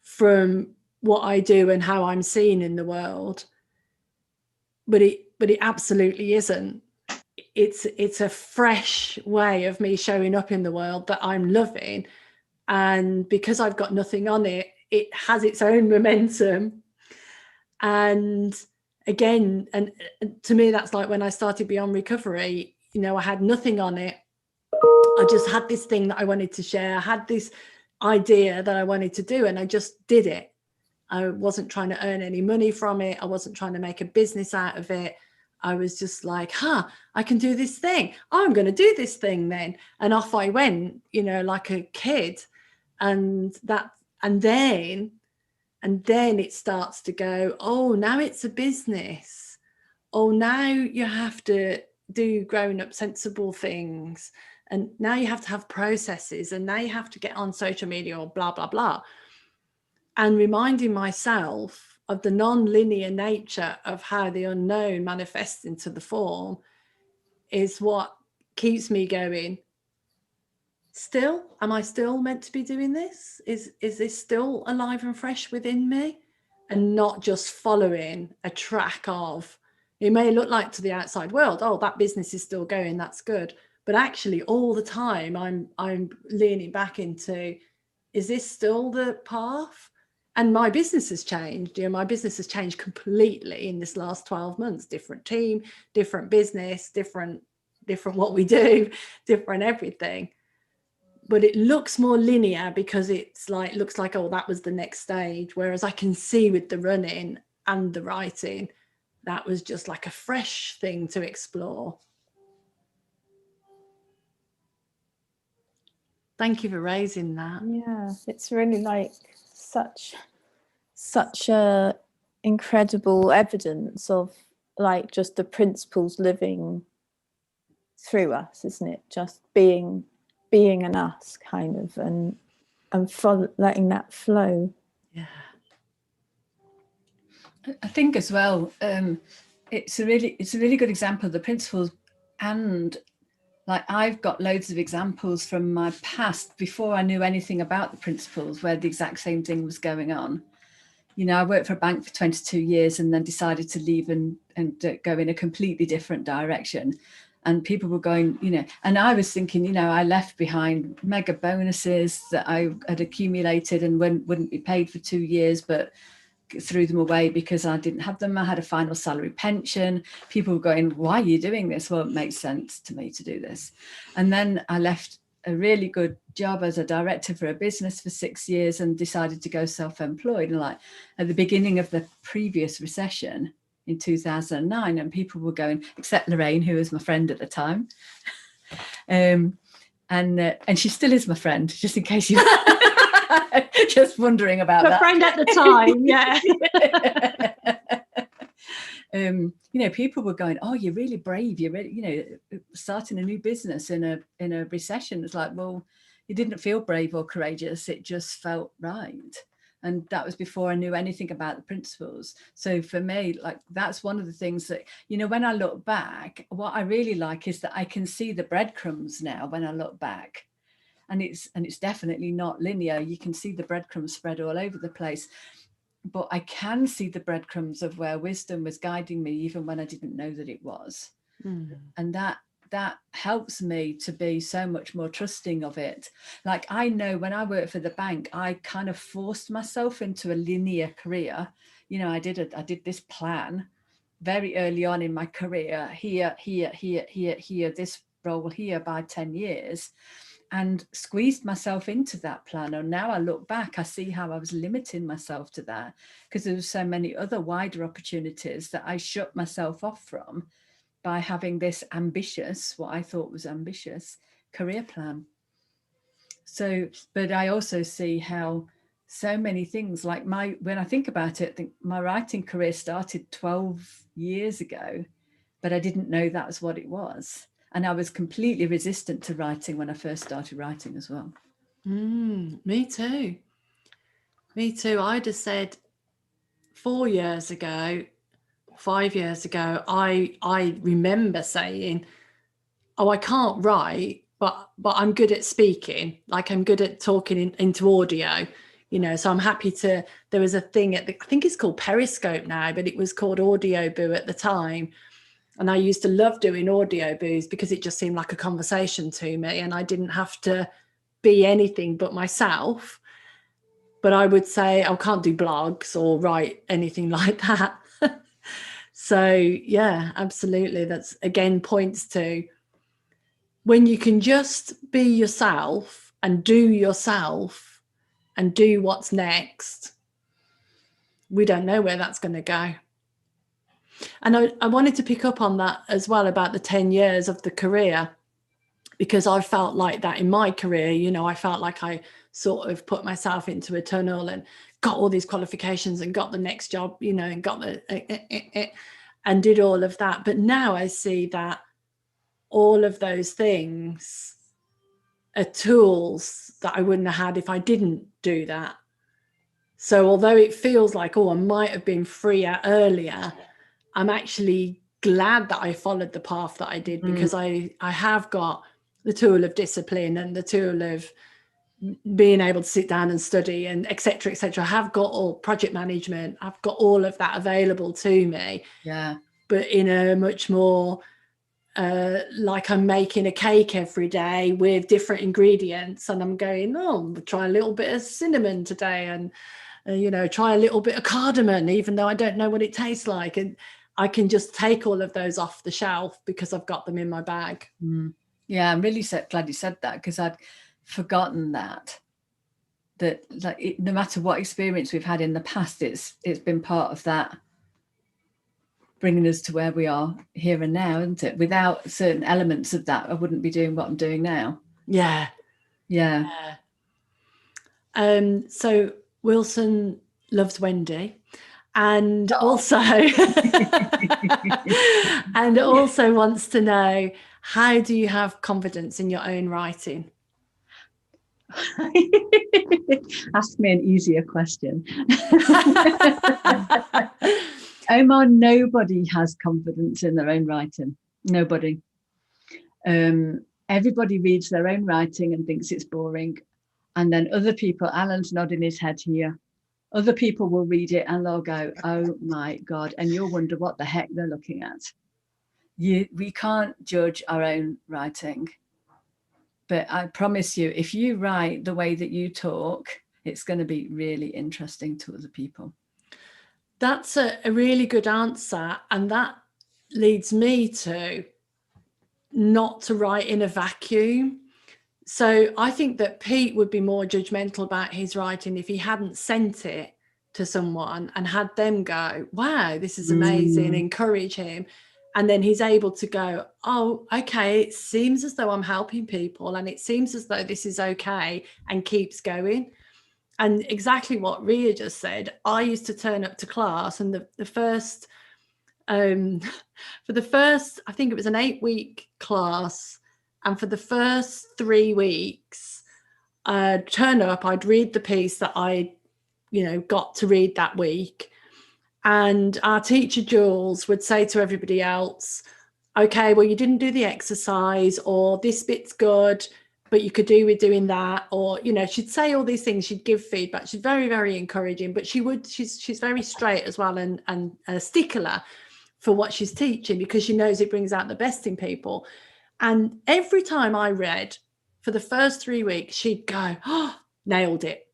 from what I do and how I'm seen in the world. But it absolutely isn't. It's a fresh way of me showing up in the world that I'm loving. And because I've got nothing on it, it has its own momentum. And again, and to me, that's like when I started Beyond Recovery, you know, I had nothing on it. I just had this thing that I wanted to share. I had this idea that I wanted to do, and I just did it. I wasn't trying to earn any money from it. I wasn't trying to make a business out of it. I was just like, I can do this thing. I'm going to do this thing then. And off I went, you know, like a kid. And then it starts to go, oh, now it's a business. Oh, now you have to do grown-up sensible things. And now you have to have processes. And now you have to get on social media or blah, blah, blah. And reminding myself of the non-linear nature of how the unknown manifests into the form is what keeps me going. Still, am I still meant to be doing this? Is this still alive and fresh within me? And not just following a track of, it may look like to the outside world, oh, that business is still going, that's good. But actually all the time I'm leaning back into, is this still the path? And my business has changed. You know, my business has changed completely in this last 12 months. Different team, different business, different different what we do, different everything. But it looks more linear because it's like, looks like, oh, that was the next stage. Whereas I can see with the running and the writing, that was just like a fresh thing to explore. Thank you for raising that. Yeah, it's really like such incredible evidence of like just the principles living through us, isn't it? Just being an us kind of, and letting that flow. Yeah. I think as well, it's a really good example of the principles. And like, I've got loads of examples from my past before I knew anything about the principles where the exact same thing was going on. You know, I worked for a bank for 22 years and then decided to leave and go in a completely different direction. And people were going, you know, and I was thinking, you know, I left behind mega bonuses that I had accumulated and wouldn't be paid for 2 years, but threw them away because I didn't have them. I had a final salary pension. People were going, why are you doing this? Well, it makes sense to me to do this. And then I left a really good job as a director for a business for 6 years and decided to go self-employed. And like at the beginning of the previous recession in 2009, and people were going, except Lorraine, who was my friend at the time. And she still is my friend, just in case you just wondering about My that. friend at the time, yeah. You know, people were going, oh, you're really brave, you're really, you know, starting a new business in a recession. It's like, well, it didn't feel brave or courageous, it just felt right. And that was before I knew anything about the principles. So for me, like, that's one of the things that, you know, when I look back, what I really like is that I can see the breadcrumbs now when I look back. And it's definitely not linear. You can see the breadcrumbs spread all over the place. But I can see the breadcrumbs of where wisdom was guiding me, even when I didn't know that it was. Mm. And that helps me to be so much more trusting of it. Like, I know when I worked for the bank, I kind of forced myself into a linear career. You know, I did this plan very early on in my career, here, this role here by 10 years. And squeezed myself into that plan. And now I look back, I see how I was limiting myself to that because there were so many other wider opportunities that I shut myself off from by having this ambitious, what I thought was ambitious, career plan. So, but I also see how so many things, like when I think about it, I think my writing career started 12 years ago, but I didn't know that's what it was. And I was completely resistant to writing when I first started writing as well. Me too. Me too. I just said 4 years ago, 5 years ago, I remember saying, oh, I can't write, but I'm good at speaking. Like, I'm good at talking into audio, you know, so I'm happy to, there was a thing I think it's called Periscope now, but it was called Audio Boo at the time. And I used to love doing audio boos because it just seemed like a conversation to me and I didn't have to be anything but myself. But I would say, I can't do blogs or write anything like that. So, yeah, absolutely. That's, again, points to when you can just be yourself and do what's next, we don't know where that's going to go. And I wanted to pick up on that as well about the 10 years of the career, because I felt like that in my career. You know, I felt like I sort of put myself into a tunnel and got all these qualifications and got the next job, you know, and got and did all of that. But now I see that all of those things are tools that I wouldn't have had if I didn't do that. So although it feels like, oh, I might have been freer earlier, I'm actually glad that I followed the path that I did, because I have got the tool of discipline and the tool of being able to sit down and study and et cetera, et cetera. I have got all project management. I've got all of that available to me. Yeah. But in a much more like I'm making a cake every day with different ingredients, and I'm going, oh, try a little bit of cinnamon today, and you know, try a little bit of cardamom, even though I don't know what it tastes like. And I can just take all of those off the shelf because I've got them in my bag. Yeah, I'm really glad you said that, because I'd forgotten that like no matter what experience we've had in the past, it's been part of that bringing us to where we are here and now, isn't it? Without certain elements of that, I wouldn't be doing what I'm doing now. Yeah. So Wilson loves Wendy, and also and also wants to know, how do you have confidence in your own writing? Ask me an easier question. Omar, nobody has confidence in their own writing. Nobody. Everybody reads their own writing and thinks it's boring. And then other people, Alan's nodding his head here, other people will read it and they'll go, oh my God. And you'll wonder what the heck they're looking at. We can't judge our own writing. But I promise you, if you write the way that you talk, it's going to be really interesting to other people. That's a really good answer. And that leads me to not to write in a vacuum. So I think that Pete would be more judgmental about his writing if he hadn't sent it to someone and had them go, wow, this is amazing, encourage him. And then he's able to go, oh, okay, it seems as though I'm helping people and it seems as though this is okay, and keeps going. And exactly what Ria just said, I used to turn up to class, and the first, for the first, I think it was an 8-week class, and for the first 3 weeks, I'd turn up, I'd read the piece that I, got to read that week. And our teacher, Jules, would say to everybody else, okay, well, you didn't do the exercise, or this bit's good, but you could do with doing that. Or, she'd say all these things, she'd give feedback. She's very, very encouraging, but she's very straight as well, and a stickler for what she's teaching, because she knows it brings out the best in people. And every time I read for the first 3 weeks, she'd go, oh, nailed it.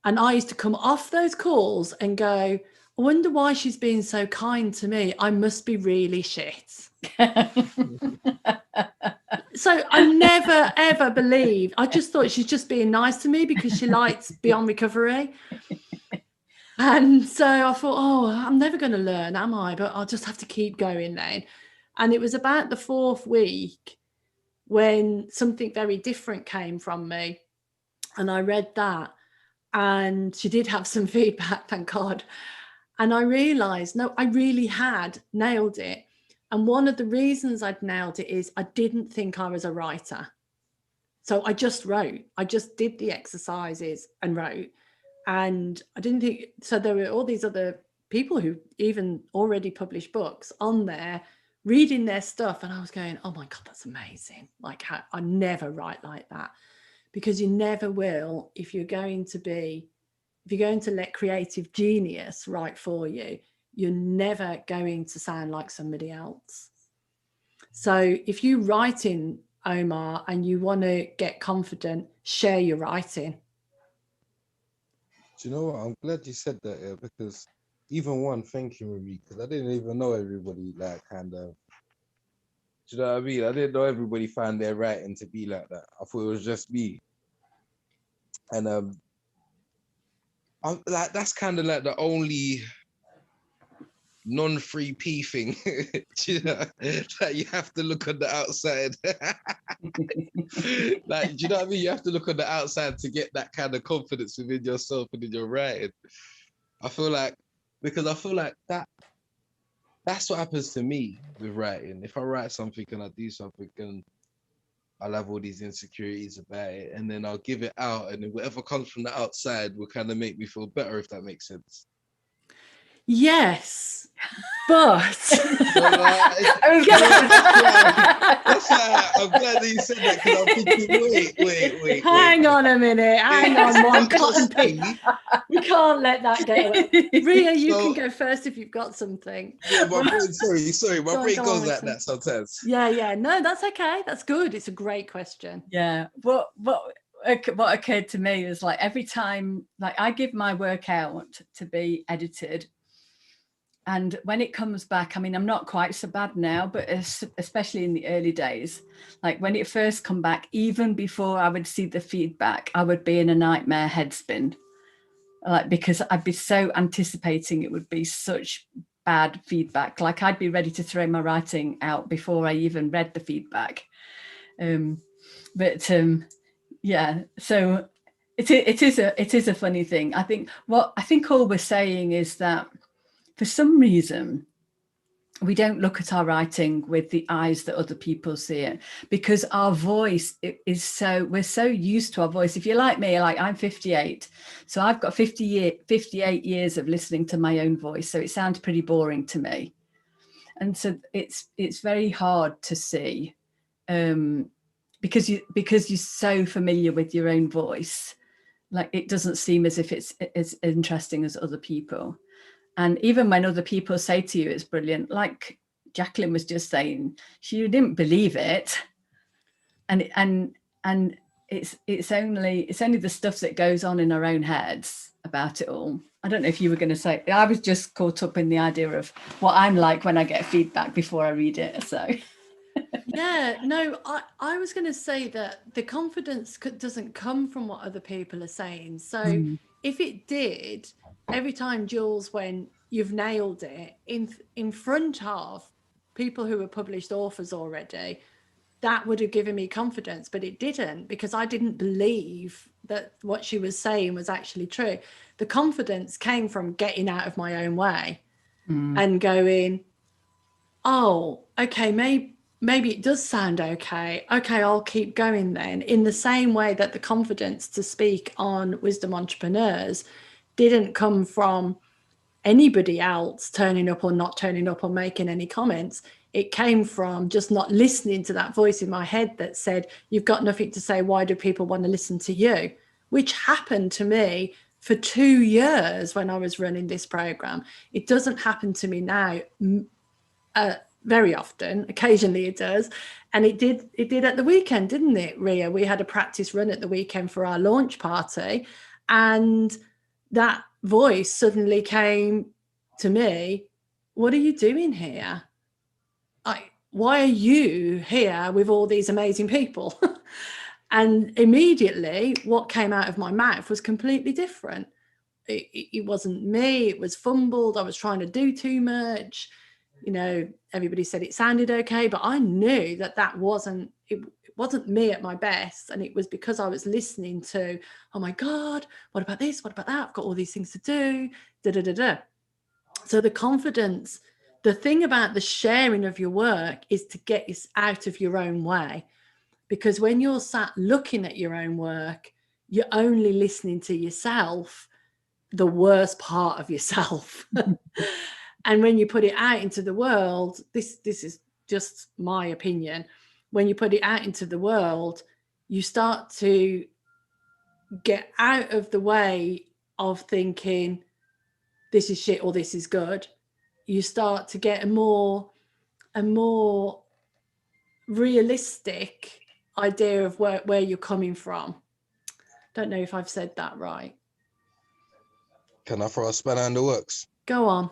And I used to come off those calls and go, I wonder why she's being so kind to me. I must be really shit. So I never, ever believed. I just thought she's just being nice to me because she likes Beyond Recovery. And so I thought, oh, I'm never going to learn, am I? But I'll just have to keep going then. And it was about the 4th week when something very different came from me. And I read that. And she did have some feedback, thank God. And I realized, no, I really had nailed it. And one of the reasons I'd nailed it is I didn't think I was a writer. So I just wrote. I just did the exercises and wrote. And I didn't think, so there were all these other people who even already published books on there reading their stuff. And I was going, oh my God, that's amazing. Like, I never write like that. Because you never will, if you're going to let creative genius write for you, you're never going to sound like somebody else. So if you write in, Omar, and you want to get confident, share your writing. Do you know what? I'm glad you said that, because even thank you, Marie, because I didn't even know everybody kind of. Do you know what I mean? I didn't know everybody found their writing to be like that. I thought it was just me. And I'm like, that's kind of like the only non-free P thing. Do you know? Like, you have to look on the outside. Like, do you know what I mean? You have to look on the outside to get that kind of confidence within yourself and in your writing. I feel like that's what happens to me with writing. If I write something and I do something and I'll have all these insecurities about it, and then I'll give it out, and then whatever comes from the outside will kind of make me feel better, if that makes sense. Yes, but that's why I'm glad that you said that, because I'm thinking, wait. Hang on a minute. Hang on one cotton pick. We can't let that get away. Ria, you can go first if you've got something. Yeah, my brain, sorry, my brain goes like that sometimes. Yeah. No, that's okay. That's good. It's a great question. Yeah. What occurred to me is, like, every time, like, I give my work out to be edited, And when it comes back, I mean, I'm not quite so bad now, but especially in the early days, like when it first come back, even before I would see the feedback, I would be in a nightmare headspin, like, because I'd be so anticipating it would be such bad feedback. Like I'd be ready to throw my writing out before I even read the feedback. Yeah, so it is a funny thing. I think all we're saying is that for some reason, we don't look at our writing with the eyes that other people see it, because our voice we're so used to our voice. If you're like me, like I'm 58, so I've got 58 years of listening to my own voice. So it sounds pretty boring to me. And so it's very hard to see because you're so familiar with your own voice. Like it doesn't seem as if it's as interesting as other people. And even when other people say to you it's brilliant, like Jacqueline was just saying, she didn't believe it. And it's only the stuff that goes on in our own heads about it all. I don't know if you were going to say, I was just caught up in the idea of what I'm like when I get feedback before I read it. So yeah, no, I was going to say that the confidence doesn't come from what other people are saying. So if it did, every time Jules went, you've nailed it, in front of people who were published authors already, that would have given me confidence, but it didn't, because I didn't believe that what she was saying was actually true. The confidence came from getting out of my own way and going, oh, okay, maybe it does sound okay. Okay, I'll keep going then. In the same way that the confidence to speak on Wisdom Entrepreneurs didn't come from anybody else turning up or not turning up or making any comments. It came from just not listening to that voice in my head that said, you've got nothing to say, why do people want to listen to you? Which happened to me for 2 years when I was running this program. It doesn't happen to me now very often. Occasionally it does. And it did at the weekend, didn't it, Ria? We had a practice run at the weekend for our launch party, and that voice suddenly came to me, what are you doing here? Why are you here with all these amazing people? And immediately what came out of my mouth was completely different. It wasn't me, it was fumbled. I was trying to do too much. You know, everybody said it sounded okay, but I knew that wasn't, it wasn't me at my best. And it was because I was listening to, oh my God, what about this? What about that? I've got all these things to do, da, da, da, da. So the confidence, the thing about the sharing of your work is to get us out of your own way. Because when you're sat looking at your own work, you're only listening to yourself, the worst part of yourself. And when you put it out into the world, this is just my opinion. When you put it out into the world, you start to get out of the way of thinking this is shit or this is good. You start to get a more realistic idea of where you're coming from. Don't know if I've said that right. Can I throw a spanner in the works? Go on.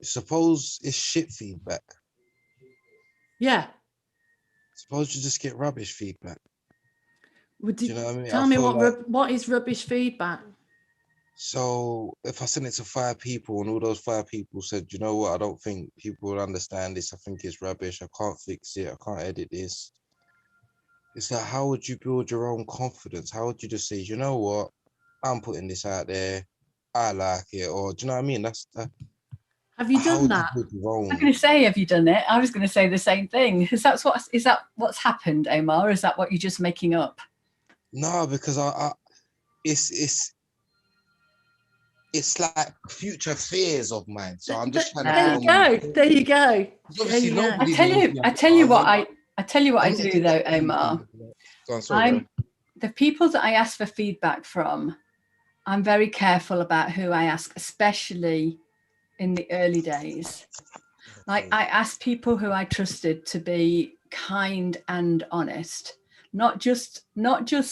Suppose it's shit feedback. Yeah. Suppose you just get rubbish feedback. Do you know what I mean? Tell me what is rubbish feedback? So if I send it to 5 people and all those 5 people said, you know what, I don't think people will understand this. I think it's rubbish. I can't fix it. I can't edit this. It's like, how would you build your own confidence? How would you just say, you know what, I'm putting this out there. I like it. Or do you know what I mean? Have you done that? I'm going to say, have you done it? I was going to say the same thing. Is that what's happened, Omar? Or is that what you're just making up? No, because it's like future fears of mine. So I'm just trying to. There you go. I tell you what I do though, Omar. The people that I ask for feedback from, I'm very careful about who I ask, especially in the early days. Like I asked people who I trusted to be kind and honest, not just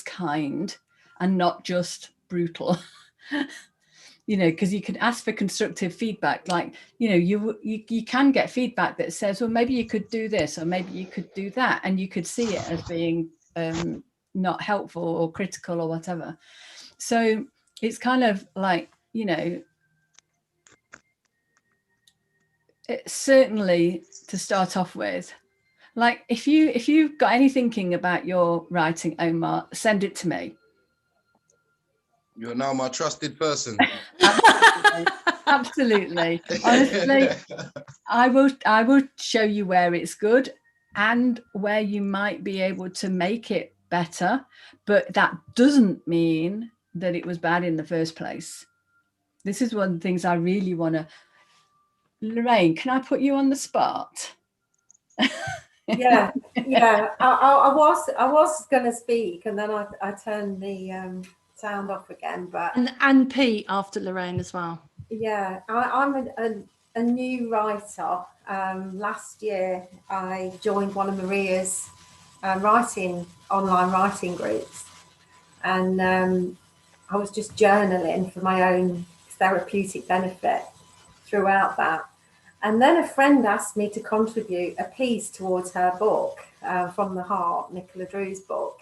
kind and not just brutal. you know, because you can ask for constructive feedback. Like, you know, you can get feedback that says, well, maybe you could do this, or maybe you could do that, and you could see it as being not helpful or critical or whatever. So it's kind of like, you know, it's certainly to start off with, like, if you've got any thinking about your writing, Omar, send it to me. You're now my trusted person. Absolutely. Honestly, I will show you where it's good and where you might be able to make it better, but that doesn't mean that it was bad in the first place. This is one of the things I really want to. Lorraine, can I put you on the spot? Yeah. I was going to speak, and then I turned the sound off again. But and Pete after Lorraine as well. Yeah, I'm a new writer. Last year, I joined one of Maria's online writing groups, and I was just journaling for my own therapeutic benefit throughout that. And then a friend asked me to contribute a piece towards her book, From the Heart, Nicola Drew's book.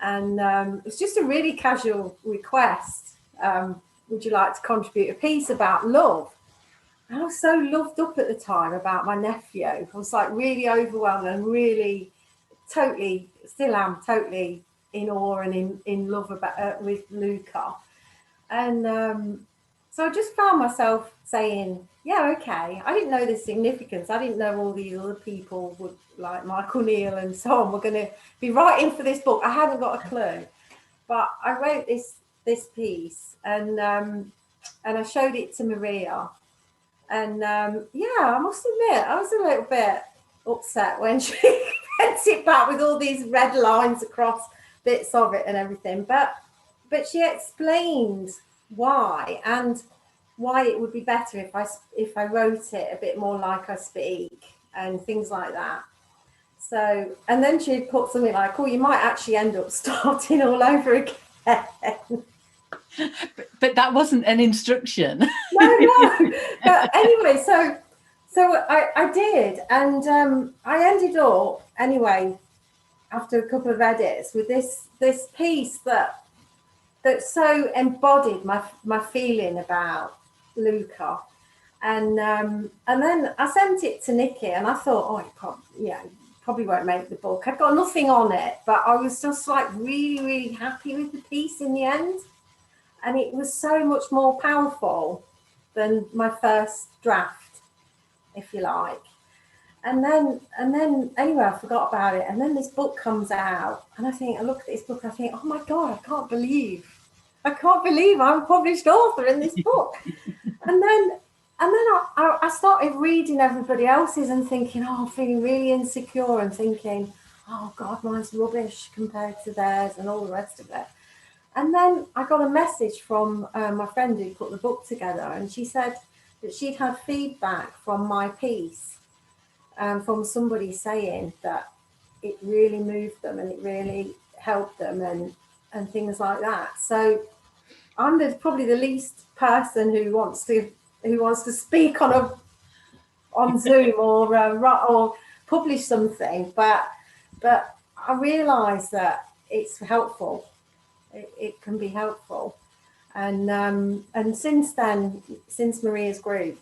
And it's just a really casual request. Would you like to contribute a piece about love? And I was so loved up at the time about my nephew. I was like really overwhelmed and really still am totally in awe and in love with Luca. And so I just found myself saying, yeah, okay. I didn't know the significance. I didn't know all these other people would, like Michael Neal and so on, were going to be writing for this book. I hadn't got a clue. But I wrote this piece, and I showed it to Maria. And I must admit, I was a little bit upset when she sent it back with all these red lines across bits of it and everything. But she explained why, and why it would be better if I wrote it a bit more like I speak and things like that. So, and then she put something like, oh, you might actually end up starting all over again. But that wasn't an instruction. No. But anyway, so I did, and I ended up anyway after a couple of edits with this piece that so embodied my feeling about Luca, and then I sent it to Nikki, and I thought, oh, probably won't make the book. I've got nothing on it, but I was just like really, really happy with the piece in the end. And it was so much more powerful than my first draft, if you like. And then anyway, I forgot about it. And then this book comes out, and I look at this book, and I think, oh my God, I can't believe I'm a published author in this book. and then I started reading everybody else's and thinking, oh, I'm feeling really insecure and thinking, oh God, mine's rubbish compared to theirs and all the rest of it. And then I got a message from my friend who put the book together, and she said that she'd had feedback from my piece, from somebody saying that it really moved them and it really helped them and things like that. So I'm probably the least person who wants to speak on Zoom or publish something, but I realised that it's helpful. It can be helpful, and since then, since Maria's group,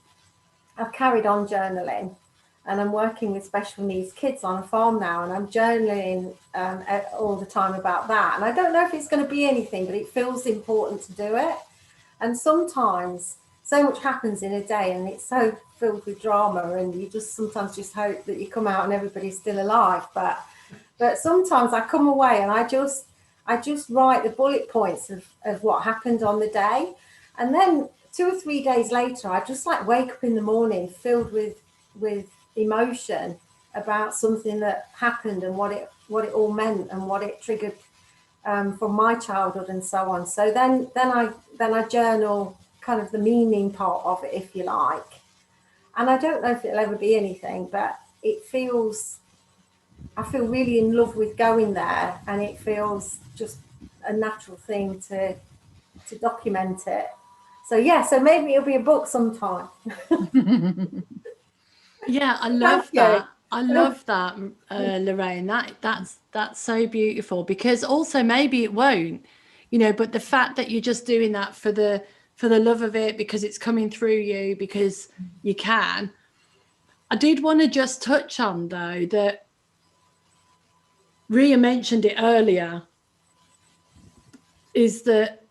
I've carried on journaling, and I'm working with special needs kids on a farm now, and I'm journaling all the time about that. And I don't know if it's going to be anything, but it feels important to do it. And sometimes so much happens in a day, and it's so filled with drama, and you just sometimes just hope that you come out and everybody's still alive. But sometimes I come away and I just write the bullet points of what happened on the day. And then 2 or 3 days later, I just like wake up in the morning filled with emotion about something that happened and what it all meant and what it triggered from my childhood and so on. So then I journal kind of the meaning part of it, if you like. And I don't know if it'll ever be anything, but I feel really in love with going there, and it feels just a natural thing to document it. So yeah, so maybe it'll be a book sometime. Yeah, I love Thank you. that. I love that, Lorraine. That's so beautiful, because also maybe it won't, but the fact that you're just doing that for the love of it, because it's coming through you, because you can. I did want to just touch on, though, that Ria mentioned it earlier, is that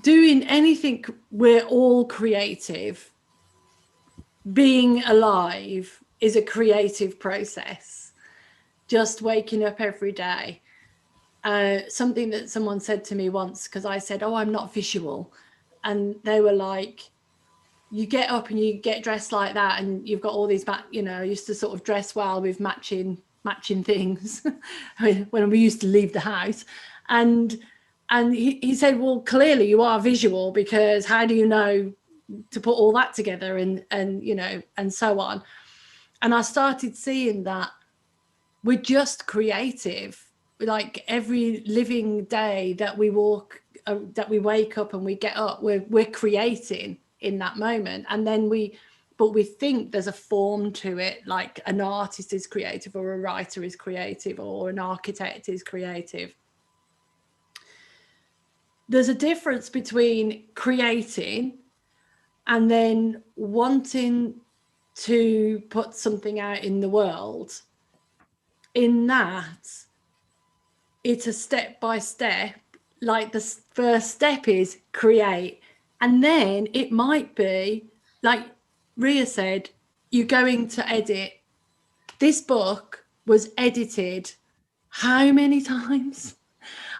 doing anything, we're all creative. Being alive is a creative process. Just waking up every day. Something that someone said to me once, because I said, oh, I'm not visual. And they were like, you get up and you get dressed like that, and you've got all these, I used to sort of dress well with matching things when we used to leave the house. And he said, well, clearly you are visual, because how do you know to put all that together, and and so on. And I started seeing that we're just creative. Like every living day that we wake up and we get up, we're creating in that moment. And then we think there's a form to it, like an artist is creative, or a writer is creative, or an architect is creative. There's a difference between creating and then wanting to put something out in the world. In that, it's a step by step. Like the first step is create. And then it might be, like Ria said, you're going to edit. This book was edited how many times?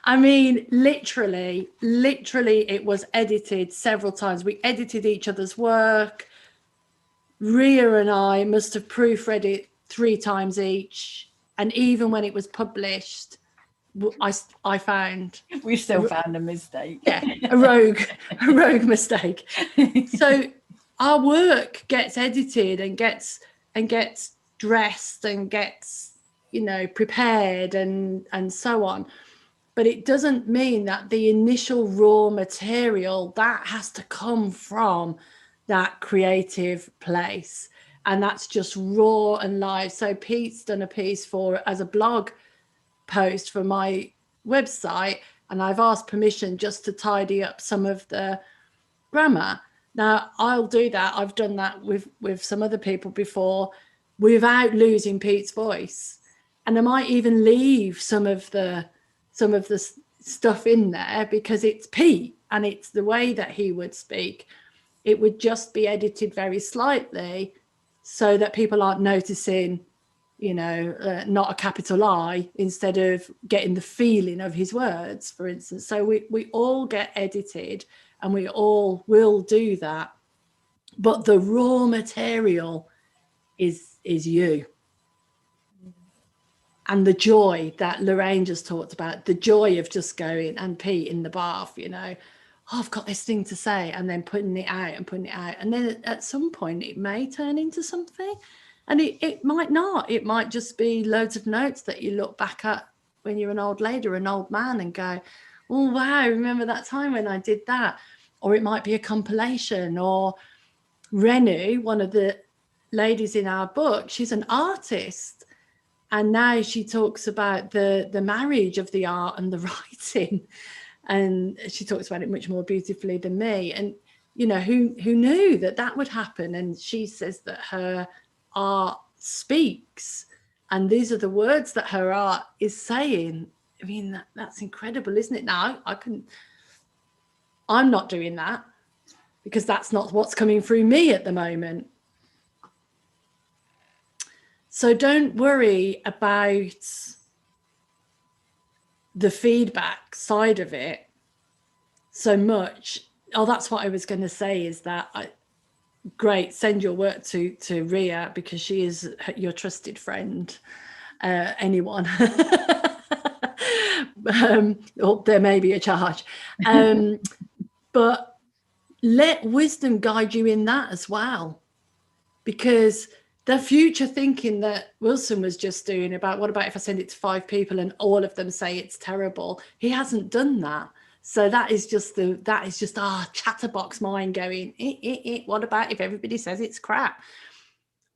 I mean, literally, it was edited several times. We edited each other's work. Ria and I must have proofread it 3 times each. And even when it was published, I found... We still found a mistake. Yeah, a rogue mistake. So our work gets edited and gets dressed and gets, prepared and so on. But it doesn't mean that the initial raw material, that has to come from that creative place. And that's just raw and live. So Pete's done a piece as a blog post for my website, and I've asked permission just to tidy up some of the grammar. Now, I'll do that. I've done that with some other people before without losing Pete's voice. And I might even leave some of the stuff in there, because it's Pete and it's the way that he would speak. It would just be edited very slightly so that people aren't noticing, not a capital I, instead of getting the feeling of his words, for instance. So we all get edited, and we all will do that. But the raw material is you. And the joy that Lorraine just talked about, the joy of just going, and Pete in the bath, oh, I've got this thing to say, and then putting it out. And then at some point it may turn into something, and it might not. It might just be loads of notes that you look back at when you're an old lady or an old man and go, oh, wow, remember that time when I did that? Or it might be a compilation. Or Renu, one of the ladies in our book, she's an artist. And now she talks about the marriage of the art and the writing. And she talks about it much more beautifully than me. And, who knew that would happen? And she says that her art speaks. And these are the words that her art is saying. I mean, that's incredible, isn't it? Now, I'm not doing that, because that's not what's coming through me at the moment. So don't worry about the feedback side of it so much. Oh, that's what I was going to say, is that great, send your work to Ria, because she is your trusted friend. Anyone. Or there may be a charge. But let wisdom guide you in that as well, because the future thinking that Wilson was just doing about, what about if I send it to 5 people and all of them say it's terrible? He hasn't done that. So that is just our chatterbox mind going, what about if everybody says it's crap?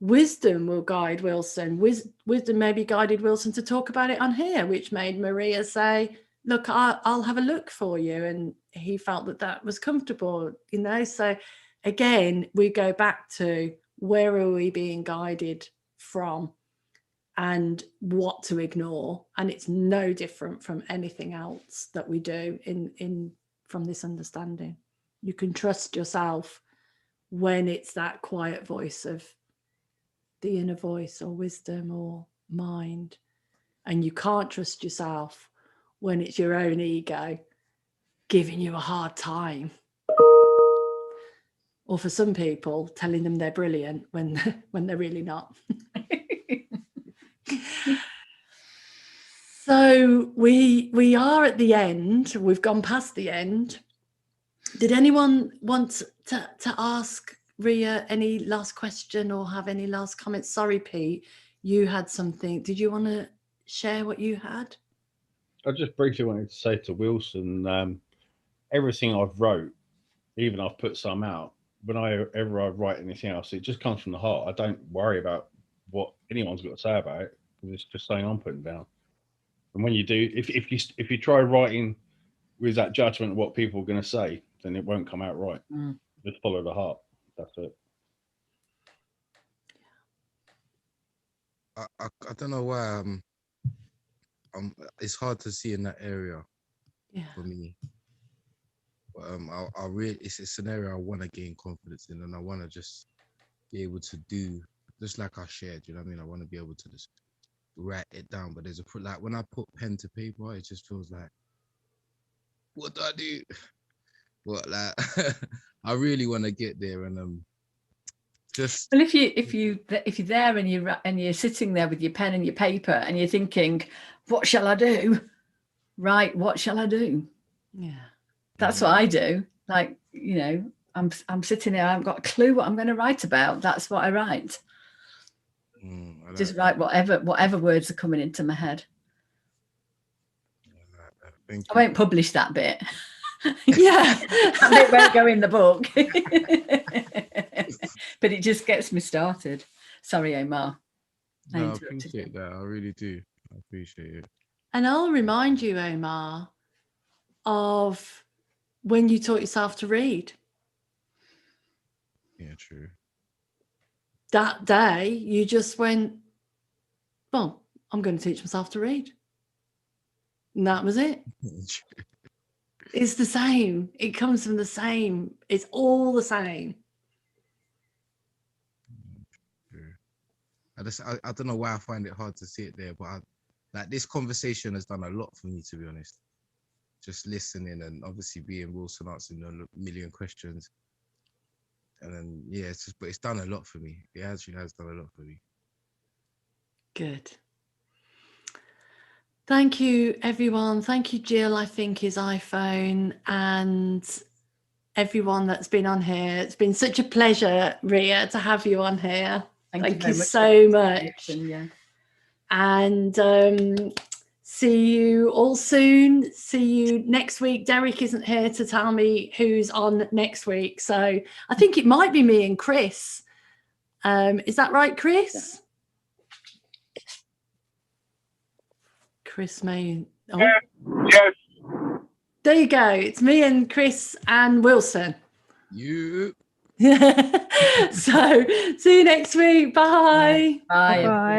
Wisdom will guide Wilson. Wisdom maybe guided Wilson to talk about it on here, which made Maria say, look, I'll have a look for you. And he felt that was comfortable, you know. So again, we go back to, where are we being guided from and what to ignore? And it's no different from anything else that we do from this understanding. You can trust yourself when it's that quiet voice of the inner voice or wisdom or mind, and you can't trust yourself when it's your own ego giving you a hard time, or for some people telling them they're brilliant when they're really not. So we are at the end. We've gone past the end. Did anyone want to ask Ria any last question or have any last comments? Sorry, Pete, you had something. Did you want to share what you had? I just briefly wanted to say to Wilson, everything I've wrote, even I've put some out, whenever I write anything else, it just comes from the heart. I don't worry about what anyone's got to say about it, because it's just something I'm putting down. And when you do, if you try writing with that judgment of what people are going to say, then it won't come out right. Just follow the heart. That's it. I don't know why it's hard to see in that area for me. But I really, it's an area I want to gain confidence in, and I want to just be able to do, just like I shared, you know what I mean? I want to be able to just write it down. But there's like when I put pen to paper, it just feels like, what do I do? What, like I really want to get there, and just. Well, if you're there and you're sitting there with your pen and your paper and you're thinking, what shall I do? Right, what shall I do? Yeah, that's what I do. Like, you know, I'm sitting there, I haven't got a clue what I'm going to write about. That's what I write. Just write whatever words are coming into my head. I won't publish that bit. Yeah, that bit won't go in the book. But it just gets me started. Sorry, Omar. I appreciate that. I really do. I appreciate it. And I'll remind you, Omar, of when you taught yourself to read. Yeah, true. That day, you just went, well, I'm going to teach myself to read. And that was it. It's the same. It comes from the same. It's all the same. I don't know why I find it hard to see it there, but like this conversation has done a lot for me, to be honest. Just listening, and obviously being Wilson, answering a million questions. And then, yeah, but it's done a lot for me. It actually has done a lot for me. Good. Thank you, everyone. Thank you, Jill, I think is iPhone, and everyone that's been on here. It's been such a pleasure, Ria, to have you on here. Thank you so much. Yeah. And see you all soon. See you next week. Derek isn't here to tell me who's on next week, so I think it might be me and Chris. Is that right, Chris? Chris may. Oh. Yes. There you go. It's me and Chris and Wilson. You. So see you next week. Bye. Bye. Bye.